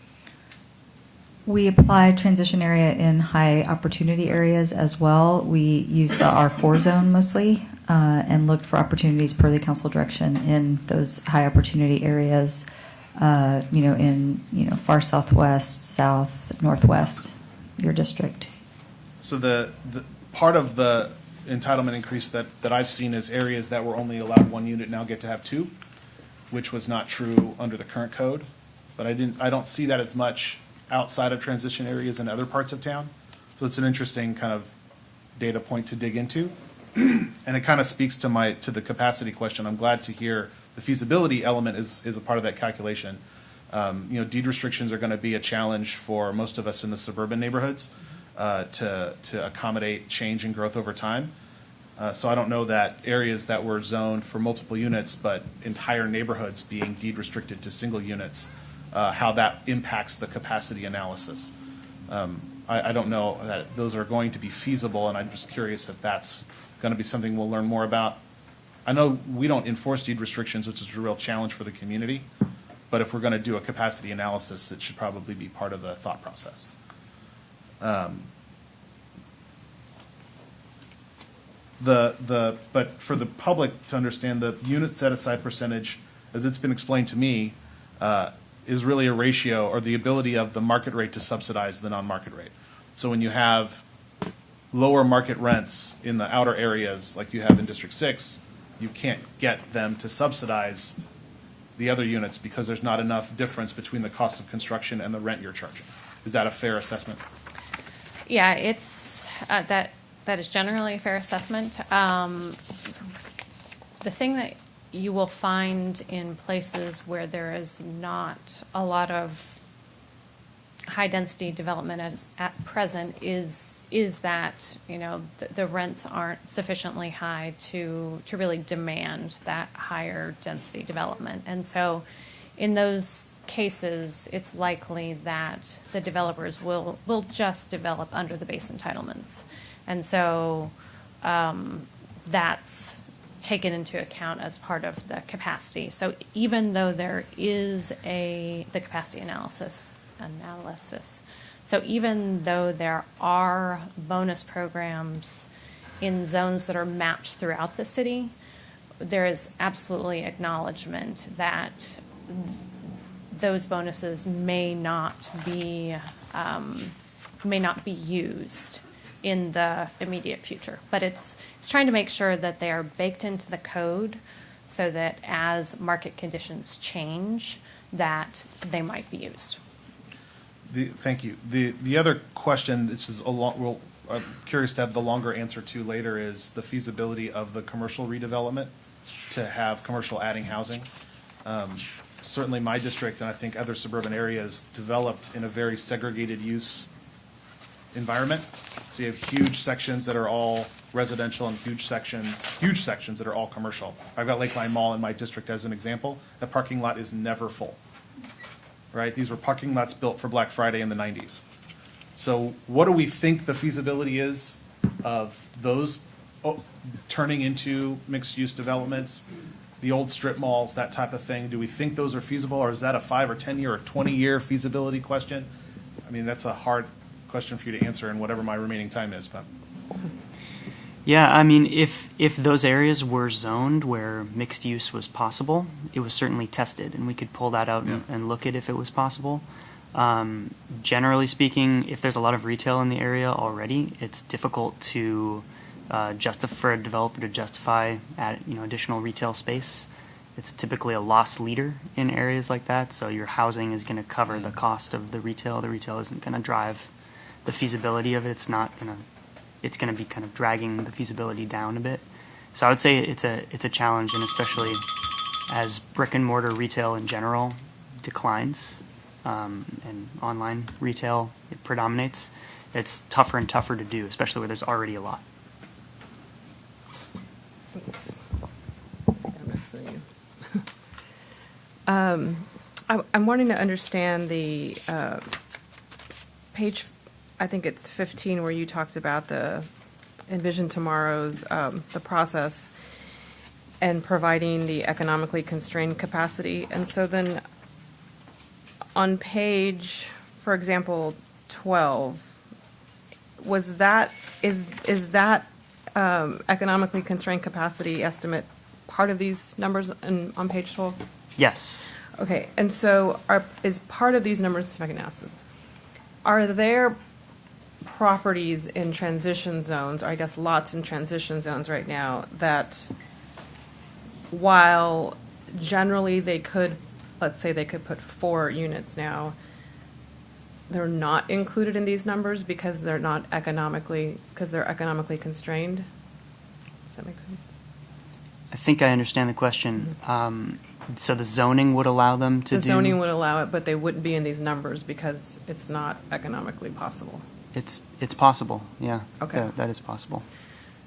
C: We apply transition area in high opportunity areas as well. We use the R4 zone mostly and looked for opportunities per the council direction in those high opportunity areas, in far southwest, south, northwest, your district.
P: So the part of the entitlement increase that I've seen is areas that were only allowed 1 unit now get to have 2, which was not true under the current code. But I don't see that as much outside of transition areas in other parts of town. So it's an interesting kind of data point to dig into. And it kind of speaks to the capacity question. I'm glad to hear the feasibility element is a part of that calculation. Deed restrictions are going to be a challenge for most of us in the suburban neighborhoods to accommodate change and growth over time. So I don't know that areas that were zoned for multiple units, but entire neighborhoods being deed restricted to single units, how that impacts the capacity analysis. I don't know that those are going to be feasible, and I'm just curious if that's going to be something we'll learn more about. I know we don't enforce deed restrictions, which is a real challenge for the community, but if we're going to do a capacity analysis, it should probably be part of the thought process. But for the public to understand, the unit set-aside percentage, as it's been explained to me, is really a ratio or the ability of the market rate to subsidize the non-market rate. So when you have lower market rents in the outer areas like you have in District 6, you can't get them to subsidize the other units because there's not enough difference between the cost of construction and the rent you're charging. Is that a fair assessment?
F: Yeah, it's that is generally a fair assessment. The thing that you will find in places where there is not a lot of high density development at present is that the rents aren't sufficiently high to really demand that higher density development. And so in those cases, it's likely that the developers will just develop under the base entitlements. And so that's taken into account as part of the capacity. So even though there is the capacity analysis, so even though there are bonus programs in zones that are mapped throughout the city, there is absolutely acknowledgement that those bonuses may not be used in the immediate future. But it's trying to make sure that they are baked into the code so that as market conditions change, that they might be used.
P: Thank you. The other question, this is I'm curious to have the longer answer to later, is the feasibility of the commercial redevelopment to have commercial adding housing. certainly my district and I think other suburban areas developed in a very segregated use environment. So you have huge sections that are all residential and huge sections that are all commercial. I've got Lakeline Mall in my district as an example. The parking lot is never full, right? These were parking lots built for Black Friday in the 90s. So what do we think the feasibility is of those turning into mixed-use developments, the old strip malls, that type of thing? Do we think those are feasible, or is that a 5 or 10 year or 20-year feasibility question? I mean, that's a hard question for you to answer in whatever my remaining time is. But
E: Yeah, I mean, if those areas were zoned where mixed use was possible, it was certainly tested, and we could pull that out and look at if it was possible. Generally speaking, if there's a lot of retail in the area already, it's difficult to for a developer to justify additional retail space. It's typically a loss leader in areas like that, so your housing is going to cover the cost of the retail. The retail isn't going to drive the feasibility of it. It's going to be kind of dragging the feasibility down a bit. So I would say it's a challenge, and especially as brick and mortar retail in general declines and online retail predominates, it's tougher and tougher to do, especially where there's already a lot.
A: Thanks. I'm wanting to understand the page, I think it's 15, where you talked about the Envision Tomorrow's, the process and providing the economically constrained capacity. And so then on page, for example, 12, is that economically constrained capacity estimate part of these numbers on page 12?
E: Yes.
A: Okay, and so is part of these numbers, if I can ask this, are there properties in transition zones, or I guess lots in transition zones right now, that while generally they could, let's say they could put 4 units now, they're not included in these numbers because they're economically constrained? Does that make sense?
E: I think I understand the question. So the zoning would allow them to do?
A: The zoning would allow it, but they wouldn't be in these numbers because it's not economically possible.
E: It's possible, yeah.
A: Okay.
E: That is possible.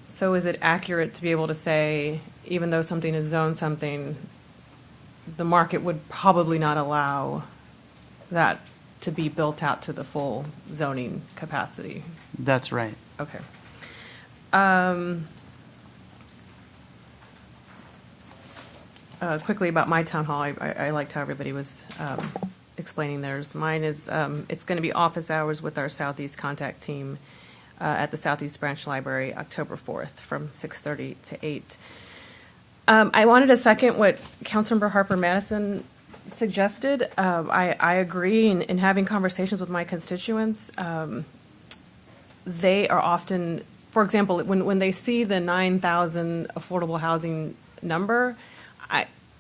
A: So is it accurate to be able to say, even though something is zoned something, the market would probably not allow that to be built out to the full zoning capacity?
E: That's right.
A: Okay. Quickly about my town hall, I liked how everybody was explaining theirs. Mine is, it's going to be office hours with our Southeast contact team at the Southeast Branch Library, October 4th from 6:30 to 8. I wanted to second what Councilmember Harper Madison suggested. I agree in having conversations with my constituents. They are often, for example, when they see the 9,000 affordable housing number,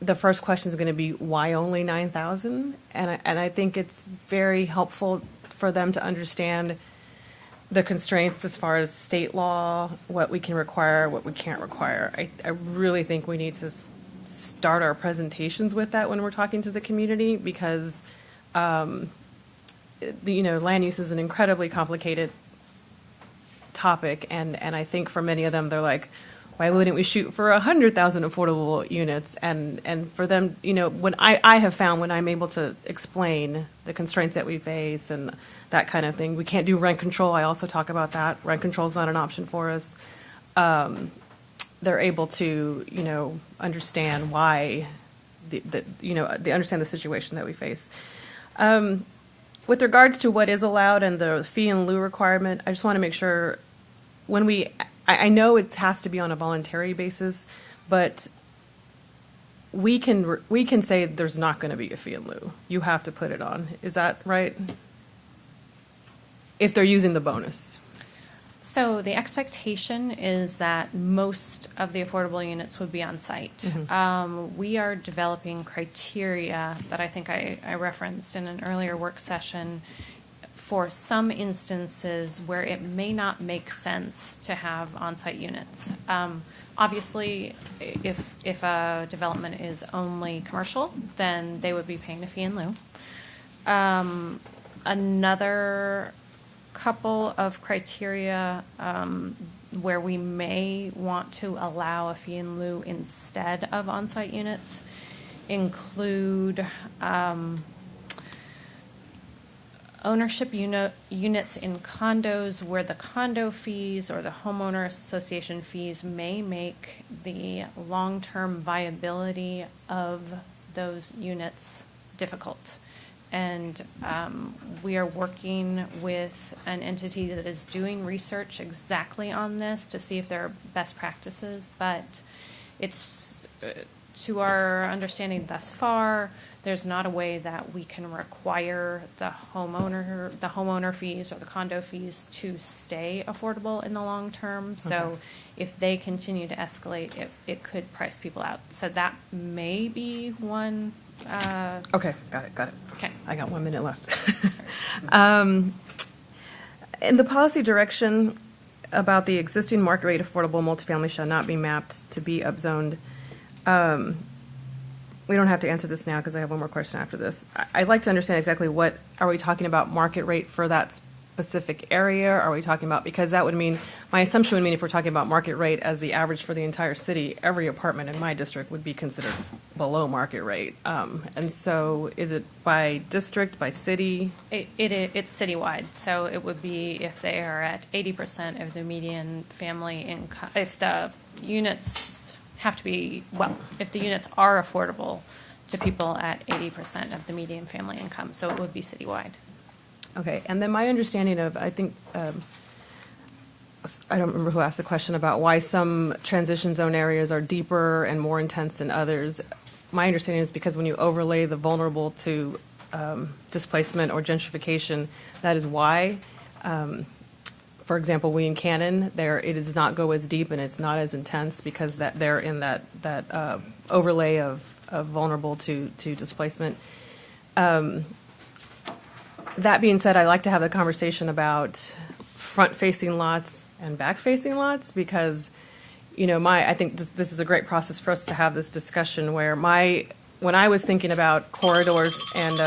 A: the first question is going to be, why only 9,000? And I think it's very helpful for them to understand the constraints as far as state law, what we can require, what we can't require. I really think we need to start our presentations with that when we're talking to the community, because land use is an incredibly complicated topic, and I think for many of them, they're like, why wouldn't we shoot for 100,000 affordable units? And for them, when I have found when I'm able to explain the constraints that we face and that kind of thing, we can't do rent control. I also talk about that. Rent control is not an option for us. They're able to, understand why, they understand the situation that we face. With regards to what is allowed and the fee in lieu requirement, I just want to make sure I know it has to be on a voluntary basis, but we can say there's not going to be a fee in lieu. You have to put it on. Is that right? If they're using the bonus.
F: So the expectation is that most of the affordable units would be on site.
A: Mm-hmm.
F: We are developing criteria that I think I referenced in an earlier work session for some instances where it may not make sense to have on-site units. Obviously, if a development is only commercial, then they would be paying a fee in lieu. Another couple of criteria where we may want to allow a fee in lieu instead of on-site units include ownership units in condos where the condo fees or the homeowner association fees may make the long-term viability of those units difficult. And we are working with an entity that is doing research exactly on this to see if there are best practices, but it's to our understanding thus far, there's not a way that we can require the homeowner fees or the condo fees to stay affordable in the long term. So
A: Okay.
F: if they continue to escalate, it could price people out. So that may be one.
A: Okay, got it.
F: Okay.
A: I got 1 minute left. In the policy direction about the existing market rate affordable multifamily shall not be mapped to be upzoned. We don't have to answer this now because I have one more question after this. I'd like to understand exactly what, are we talking about market rate for that specific area? Are we talking about, because that would mean, my assumption would mean if we're talking about market rate as the average for the entire city, every apartment in my district would be considered below market rate. And so is it by district, by city?
F: It's citywide, so it would be if they are at 80% of the median family income, if the units have to be, well, if the units are affordable to people at 80% of the median family income, so it would be citywide.
A: Okay, and then my understanding of, I think, I don't remember who asked the question about why some transition zone areas are deeper and more intense than others. My understanding is because when you overlay the vulnerable to displacement or gentrification, that is why. For example, William Cannon, it does not go as deep and it's not as intense because that they're in that overlay of vulnerable to displacement. That being said, I like to have the conversation about front-facing lots and back-facing lots because, I think this is a great process for us to have this discussion where when I was thinking about corridors and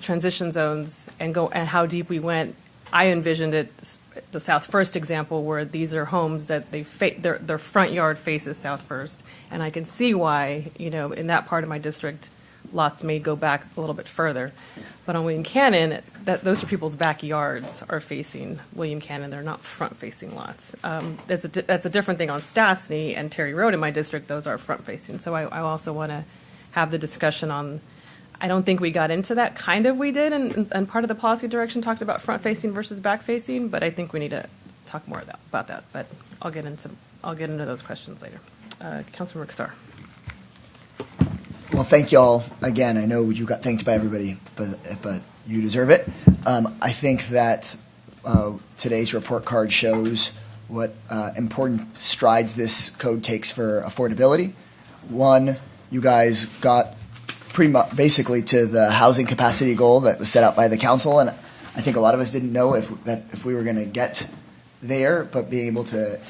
A: transition zones and how deep we went, I envisioned it, the South First example, where these are homes that their front yard faces South First, and I can see why, in that part of my district, lots may go back a little bit further. But on William Cannon, those are people's backyards are facing William Cannon. They're not front-facing lots. That's a different thing on Stastny and Terry Road in my district. Those are front-facing. So I also want to have the discussion on, I don't think we got into that. Kind of we did, and part of the policy direction talked about front-facing versus back-facing, but I think we need to talk more about that. But I'll get into those questions later. Councilmember Kassar.
Q: Well, thank you all again. I know you got thanked by everybody, but you deserve it. I think that today's report card shows what important strides this code takes for affordability. One, you guys got pretty much basically to the housing capacity goal that was set out by the council, and I think a lot of us didn't know if we were going to get there, but being able to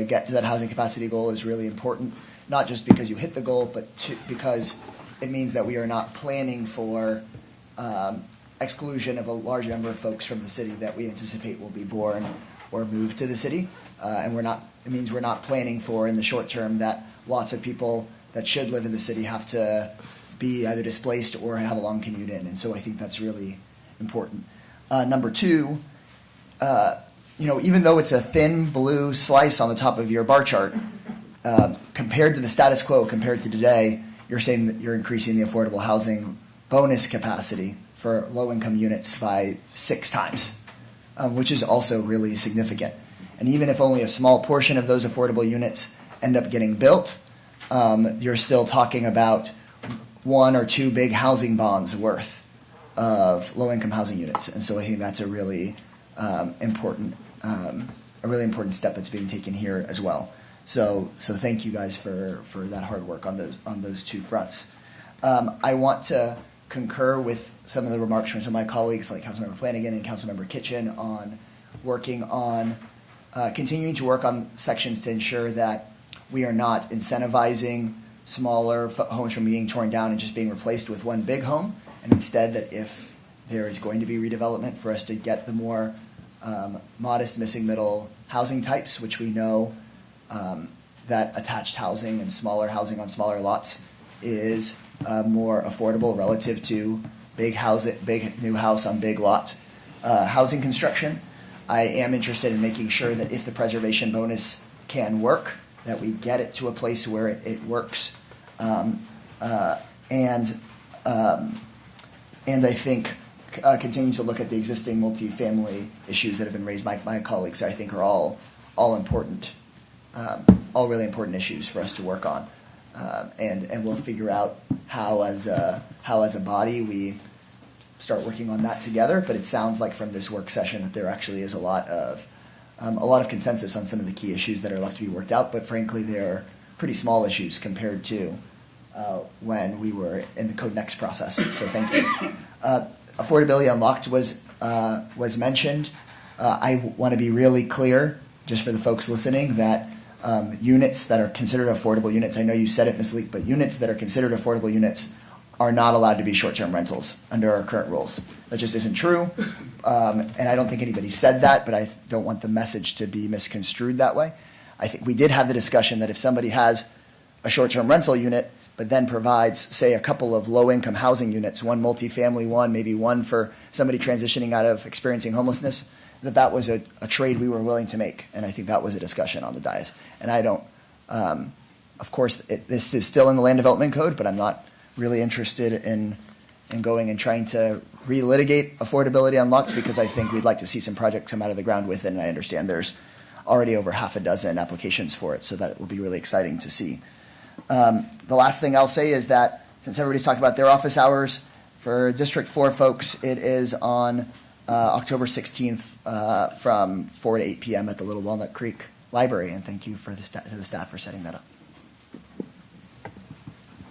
Q: get to that housing capacity goal is really important, not just because you hit the goal, but because it means that we are not planning for exclusion of a large number of folks from the city that we anticipate will be born or moved to the city. And it means we're not planning for, in the short term, that lots of people that should live in the city have to be either displaced or have a long commute in. And so I think that's really important. Number two, even though it's a thin blue slice on the top of your bar chart, compared to the status quo, compared to today, you're saying that you're increasing the affordable housing bonus capacity for low-income units by 6 times, which is also really significant. And even if only a small portion of those affordable units end up getting built, you're still talking about 1 or 2 big housing bonds worth of low-income housing units. And so I think that's a really important step that's being taken here as well. So thank you guys for that hard work on those 2 fronts. I want to concur with some of the remarks from some of my colleagues, like Councilmember Flanagan and Councilmember Kitchen, on working on continuing to work on sections to ensure that we are not incentivizing smaller homes from being torn down and just being replaced with one big home, and instead that if there is going to be redevelopment, for us to get the more modest missing middle housing types, which we know that attached housing and smaller housing on smaller lots is more affordable relative to big new house on big lot housing construction. I am interested in making sure that if the preservation bonus can work, that we get it to a place where it works. And I think continuing to look at the existing multifamily issues that have been raised by my colleagues, I think are all important, all really important issues for us to work on. And we'll figure out how as a body we start working on that together. But it sounds like from this work session that there actually is a lot of consensus on some of the key issues that are left to be worked out. But frankly, they're pretty small issues compared to when we were in the Code Next process. So thank you. Affordability Unlocked was mentioned. I want to be really clear, just for the folks listening, that units that are considered affordable units, I know you said it, Ms. Leak, but units that are considered affordable units are not allowed to be short-term rentals under our current rules. That just isn't true. And I don't think anybody said that, but I don't want the message to be misconstrued that way. I think we did have the discussion that if somebody has a short-term rental unit, but then provides, say, a couple of low-income housing units, one multifamily one, maybe one for somebody transitioning out of experiencing homelessness, that was a trade we were willing to make. And I think that was a discussion on the dais. And I don't, of course, this is still in the Land Development Code, but I'm not really interested in going and trying to relitigate Affordability Unlocked, because I think we'd like to see some projects come out of the ground with it. And I understand there's already over half a dozen applications for it, so that will be really exciting to see. The last thing I'll say is that since everybody's talked about their office hours, for District 4 folks, it is on October 16th from 4 to 8 p.m. at the Little Walnut Creek Library, and thank you to the staff for setting that up.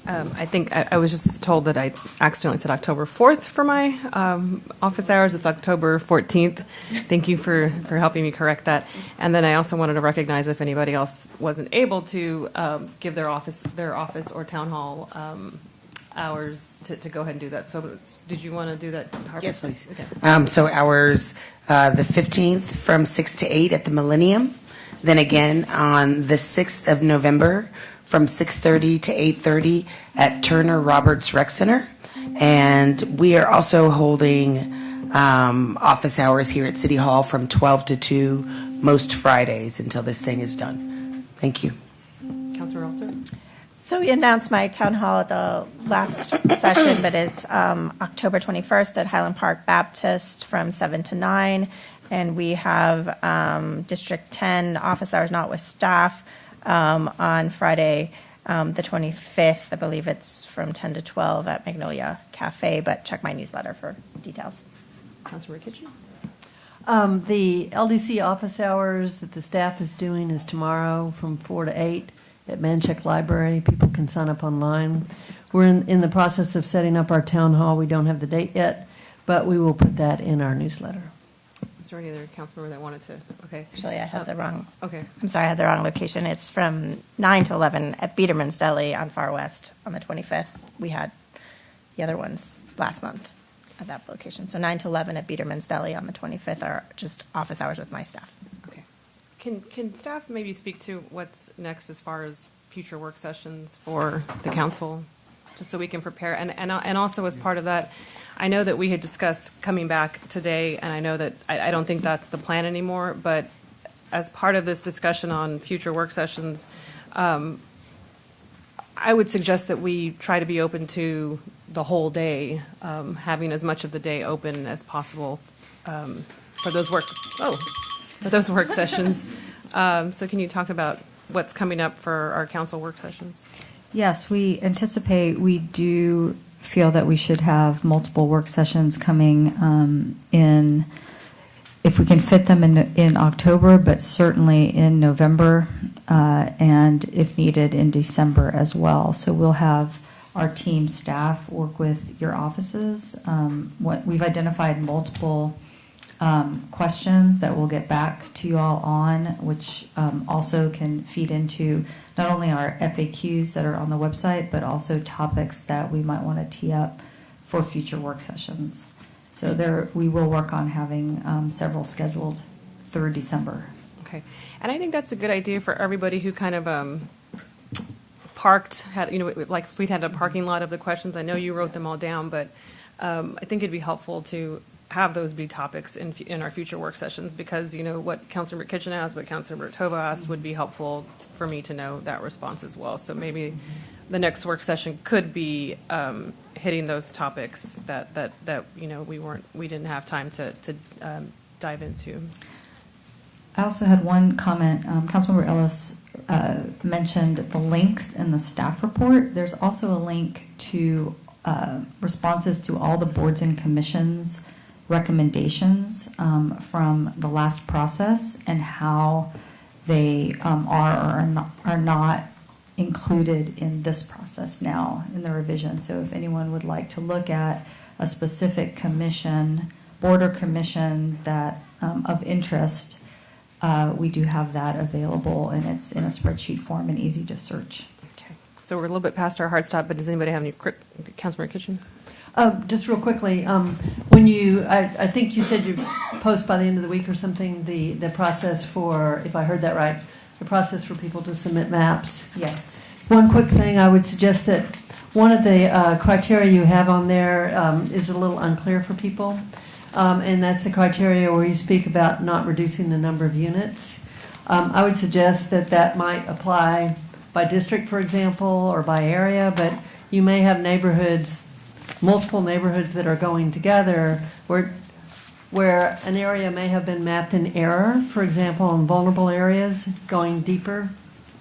A: I think I was just told that I accidentally said October 4th for my office hours. It's October 14th. Thank you for helping me correct that. And then I also wanted to recognize if anybody else wasn't able to give their office or town hall hours to go ahead and do that. So did you want to do that, Harper?
H: Yes, please.
A: Okay.
H: So hours the 15th from 6 to 8 at the Millennium. Then again on the 6th of November from 6:30 to 8:30 at Turner Roberts Rec Center. And we are also holding office hours here at City Hall from 12 to 2 most Fridays until this thing is done. Thank you.
A: Councilor Alter?
J: So we announced my town hall at the last session, but it's October 21st at Highland Park Baptist from 7 to 9. And we have District 10 office hours not with staff on Friday, the 25th. I believe it's from 10 to 12 at Magnolia Cafe, but check my newsletter for details.
A: Councilor Kitchen?
L: The LDC office hours that the staff is doing is tomorrow from 4 to 8 at Manchek Library. People can sign up online. We're in the process of setting up our town hall. We don't have the date yet, but we will put that in our newsletter.
A: Is there any other council member that wanted to? Okay.
J: Actually, I had the wrong.
A: Okay.
J: I'm sorry, I had the wrong location. It's from 9 to 11 at Biederman's Deli on Far West on the 25th. We had the other ones last month at that location. So 9 to 11 at Biederman's Deli on the 25th are just office hours with my staff.
A: Okay. Can staff maybe speak to what's next as far as future work sessions for the council, just so we can prepare? And also as part of that, I know that we had discussed coming back today, and I know that I don't think that's the plan anymore, but as part of this discussion on future work sessions, I would suggest that we try to be open to the whole day, having as much of the day open as possible for those work sessions. So can you talk about what's coming up for our council work sessions?
C: Yes, we do feel that we should have multiple work sessions coming in, if we can fit them in October, but certainly in November, and if needed in December as well. So we'll have our team staff work with your offices. We've identified multiple questions that we'll get back to you all on, which also can feed into not only our FAQs that are on the website, but also topics that we might want to tee up for future work sessions. So we will work on having several scheduled through December.
A: Okay. And I think that's a good idea for everybody who kind of parked, like if we'd had a parking lot of the questions. I know you wrote them all down, but I think it'd be helpful to have those be topics in our future work sessions, because what Councilmember Kitchen asked, what Councilmember Tovo asked would be helpful for me to know that response as well. So maybe the next work session could be hitting those topics that we didn't have time to dive into.
C: I also had one comment. Councilmember Ellis mentioned the links in the staff report. There's also a link to responses to all the boards and commissions recommendations from the last process, and how they are or are not included in this process now in the revision. So if anyone would like to look at a specific commission, board or commission that of interest, we do have that available, and it's in a spreadsheet form and easy to search.
A: Okay. So we're a little bit past our hard stop, but does anybody have any Councilmember Kitchen?
L: Just real quickly, when I think you said you post by the end of the week or something, the process for, if I heard that right, the process for people to submit maps.
C: Yes.
L: One quick thing, I would suggest that one of the criteria you have on there is a little unclear for people, and that's the criteria where you speak about not reducing the number of units. I would suggest that might apply by district, for example, or by area, but you may have multiple neighborhoods that are going together where an area may have been mapped in error, for example, in vulnerable areas, going deeper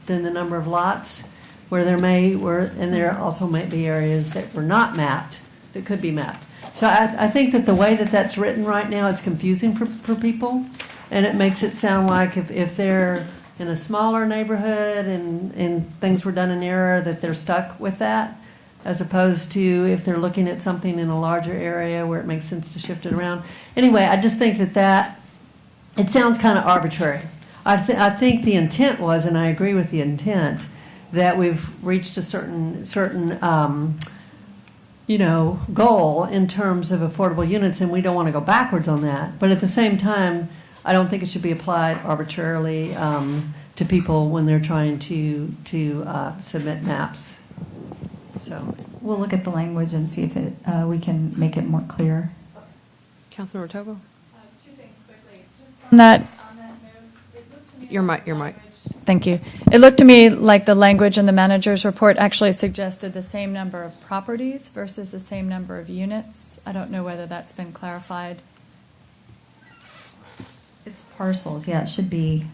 L: than the number of lots, and there also might be areas that were not mapped that could be mapped. So I think that the way that that's written right now, it's confusing for people, and it makes it sound like if they're in a smaller neighborhood and things were done in error, that they're stuck with that, as opposed to if they're looking at something in a larger area where it makes sense to shift it around. Anyway, I just think that it sounds kind of arbitrary. I think the intent was, and I agree with the intent, that we've reached a certain goal in terms of affordable units, and we don't want to go backwards on that. But at the same time, I don't think it should be applied arbitrarily to people when they're trying to submit maps. So
C: we'll look at the language and see if we can make it more clear.
A: Councilmember Tovo?
I: Two things quickly. Just on that note, it looked to me
A: Your mic.
I: Thank you. It looked to me like the language in the manager's report actually suggested the same number of properties versus the same number of units. I don't know whether that's been clarified.
C: It's parcels. Yeah, it should be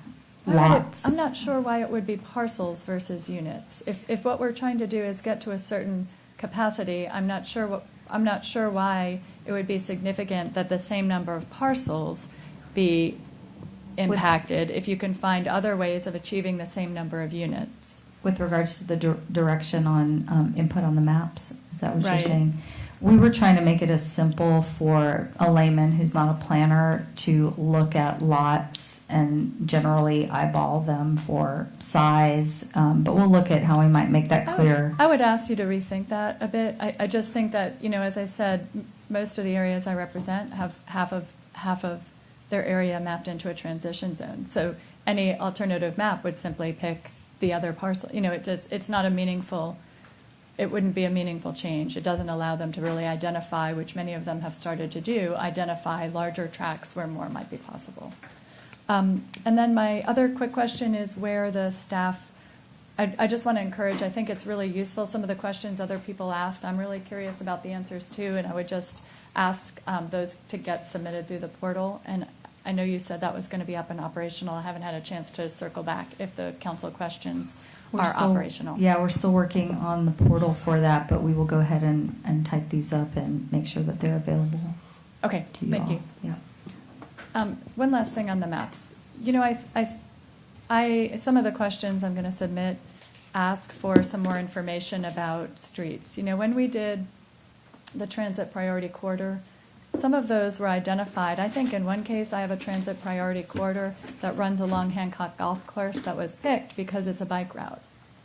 C: lots.
I: I'm not sure why it would be parcels versus units. If what we're trying to do is get to a certain capacity, I'm not sure why it would be significant that the same number of parcels be impacted if you can find other ways of achieving the same number of units.
C: With regards to the direction on input on the maps, is that what
I: Right.
C: you're saying? We were trying to make it as simple for a layman who's not a planner to look at lots and generally eyeball them for size, but we'll look at how we might make that clear.
I: I would ask you to rethink that a bit. I just think that, as I said, most of the areas I represent have half of their area mapped into a transition zone. So any alternative map would simply pick the other parcel. It's not a meaningful. It wouldn't be a meaningful change. It doesn't allow them to really identify, which many of them have started to do, identify larger tracts where more might be possible. And then my other quick question is where the staff, I just want to encourage, I think it's really useful, some of the questions other people asked. I'm really curious about the answers too, and I would just ask those to get submitted through the portal. And I know you said that was going to be up and operational. I haven't had a chance to circle back if the council questions are operational.
C: Yeah, we're still working on the portal for that, but we will go ahead and type these up and make sure that they're available.
I: Okay, thank you.
C: Yeah.
I: One last thing on the maps. Some of the questions I'm going to submit ask for some more information about streets. When we did the transit priority corridor, some of those were identified. I think in one case, I have a transit priority corridor that runs along Hancock Golf Course that was picked because it's a bike route.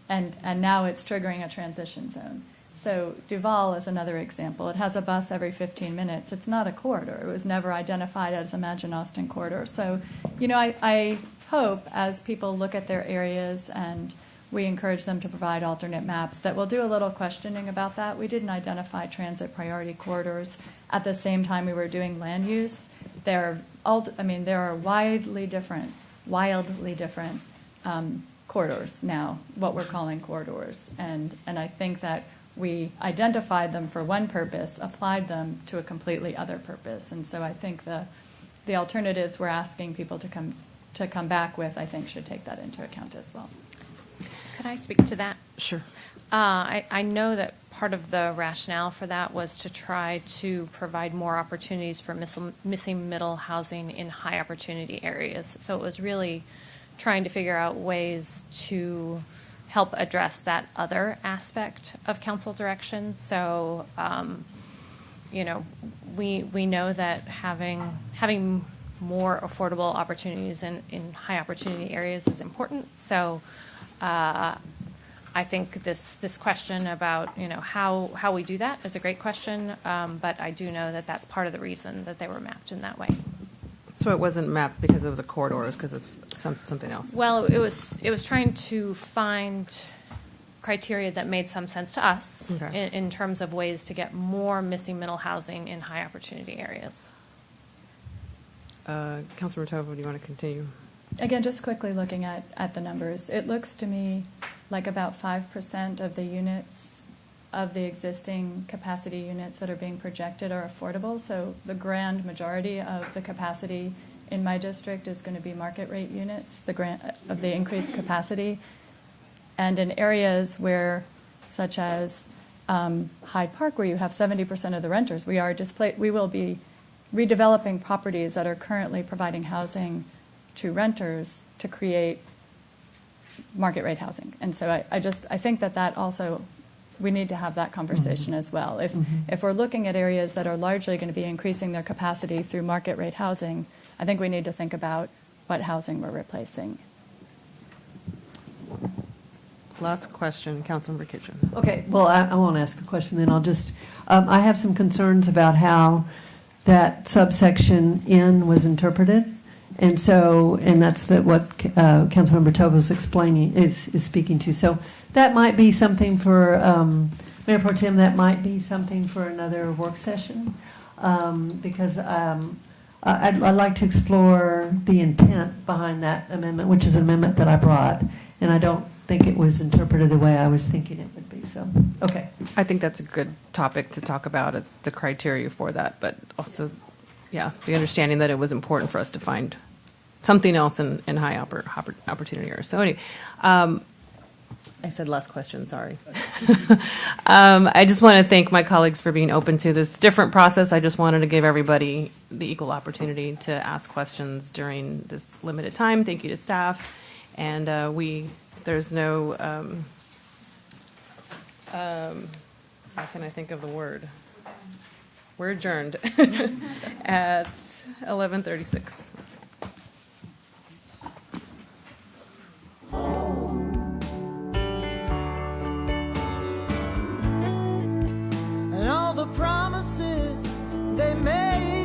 I: And now it's triggering a transition zone. So Duval is another example. It has a bus every 15 minutes. It's not a corridor. It was never identified as Imagine Austin corridor. So, I hope as people look at their areas and we encourage them to provide alternate maps that we'll do a little questioning about that. We didn't identify transit priority corridors at the same time we were doing land use. There are wildly different corridors now, what we're calling corridors. And I think that we identified them for one purpose, applied them to a completely other purpose. And so I think the alternatives we're asking people to come back with, I think, should take that into account as well.
F: Could I speak to that?
A: Sure.
F: I know that part of the rationale for that was to try to provide more opportunities for missing middle housing in high opportunity areas. So it was really trying to figure out ways to help address that other aspect of council direction. So, we know that having more affordable opportunities in high opportunity areas is important. So, I think this question about how we do that is a great question. But I do know that that's part of the reason that they were mapped in that way.
A: So it wasn't mapped because it was a corridor, it was because of something else?
F: Well, it was trying to find criteria that made some sense to us in terms of ways to get more missing middle housing in high opportunity areas.
A: Councilmember Tovo, do you want to continue?
I: Again, just quickly looking at the numbers, it looks to me like about 5% of the units of the existing capacity units that are being projected are affordable. So the grand majority of the capacity in my district is going to be market rate units, of the increased capacity. And in areas where, such as Hyde Park, where you have 70% of the renters, we will be redeveloping properties that are currently providing housing to renters to create market rate housing. And so I think that also, we need to have that conversation as well. If we're looking at areas that are largely going to be increasing their capacity through market rate housing, I think we need to think about what housing we're replacing.
A: Last question, Councilmember Kitchen.
L: Okay, well, I won't ask a question, then I'll just, I have some concerns about how that subsection N was interpreted. And that's what Councilmember Tovo is explaining, is speaking to. So that might be something for, Mayor Pro Tem, that might be something for another work session, because I'd like to explore the intent behind that amendment, which is an amendment that I brought, and I don't think it was interpreted the way I was thinking it would be. So, okay.
A: I think that's a good topic to talk about, is the criteria for that, but also, the understanding that it was important for us to find something else in high opportunity areas. So anyway, I said last question, sorry. I just want to thank my colleagues for being open to this different process. I just wanted to give everybody the equal opportunity to ask questions during this limited time. Thank you to staff. And there's no, how can I think of the word? We're adjourned at 11:36.
R: And all the promises they made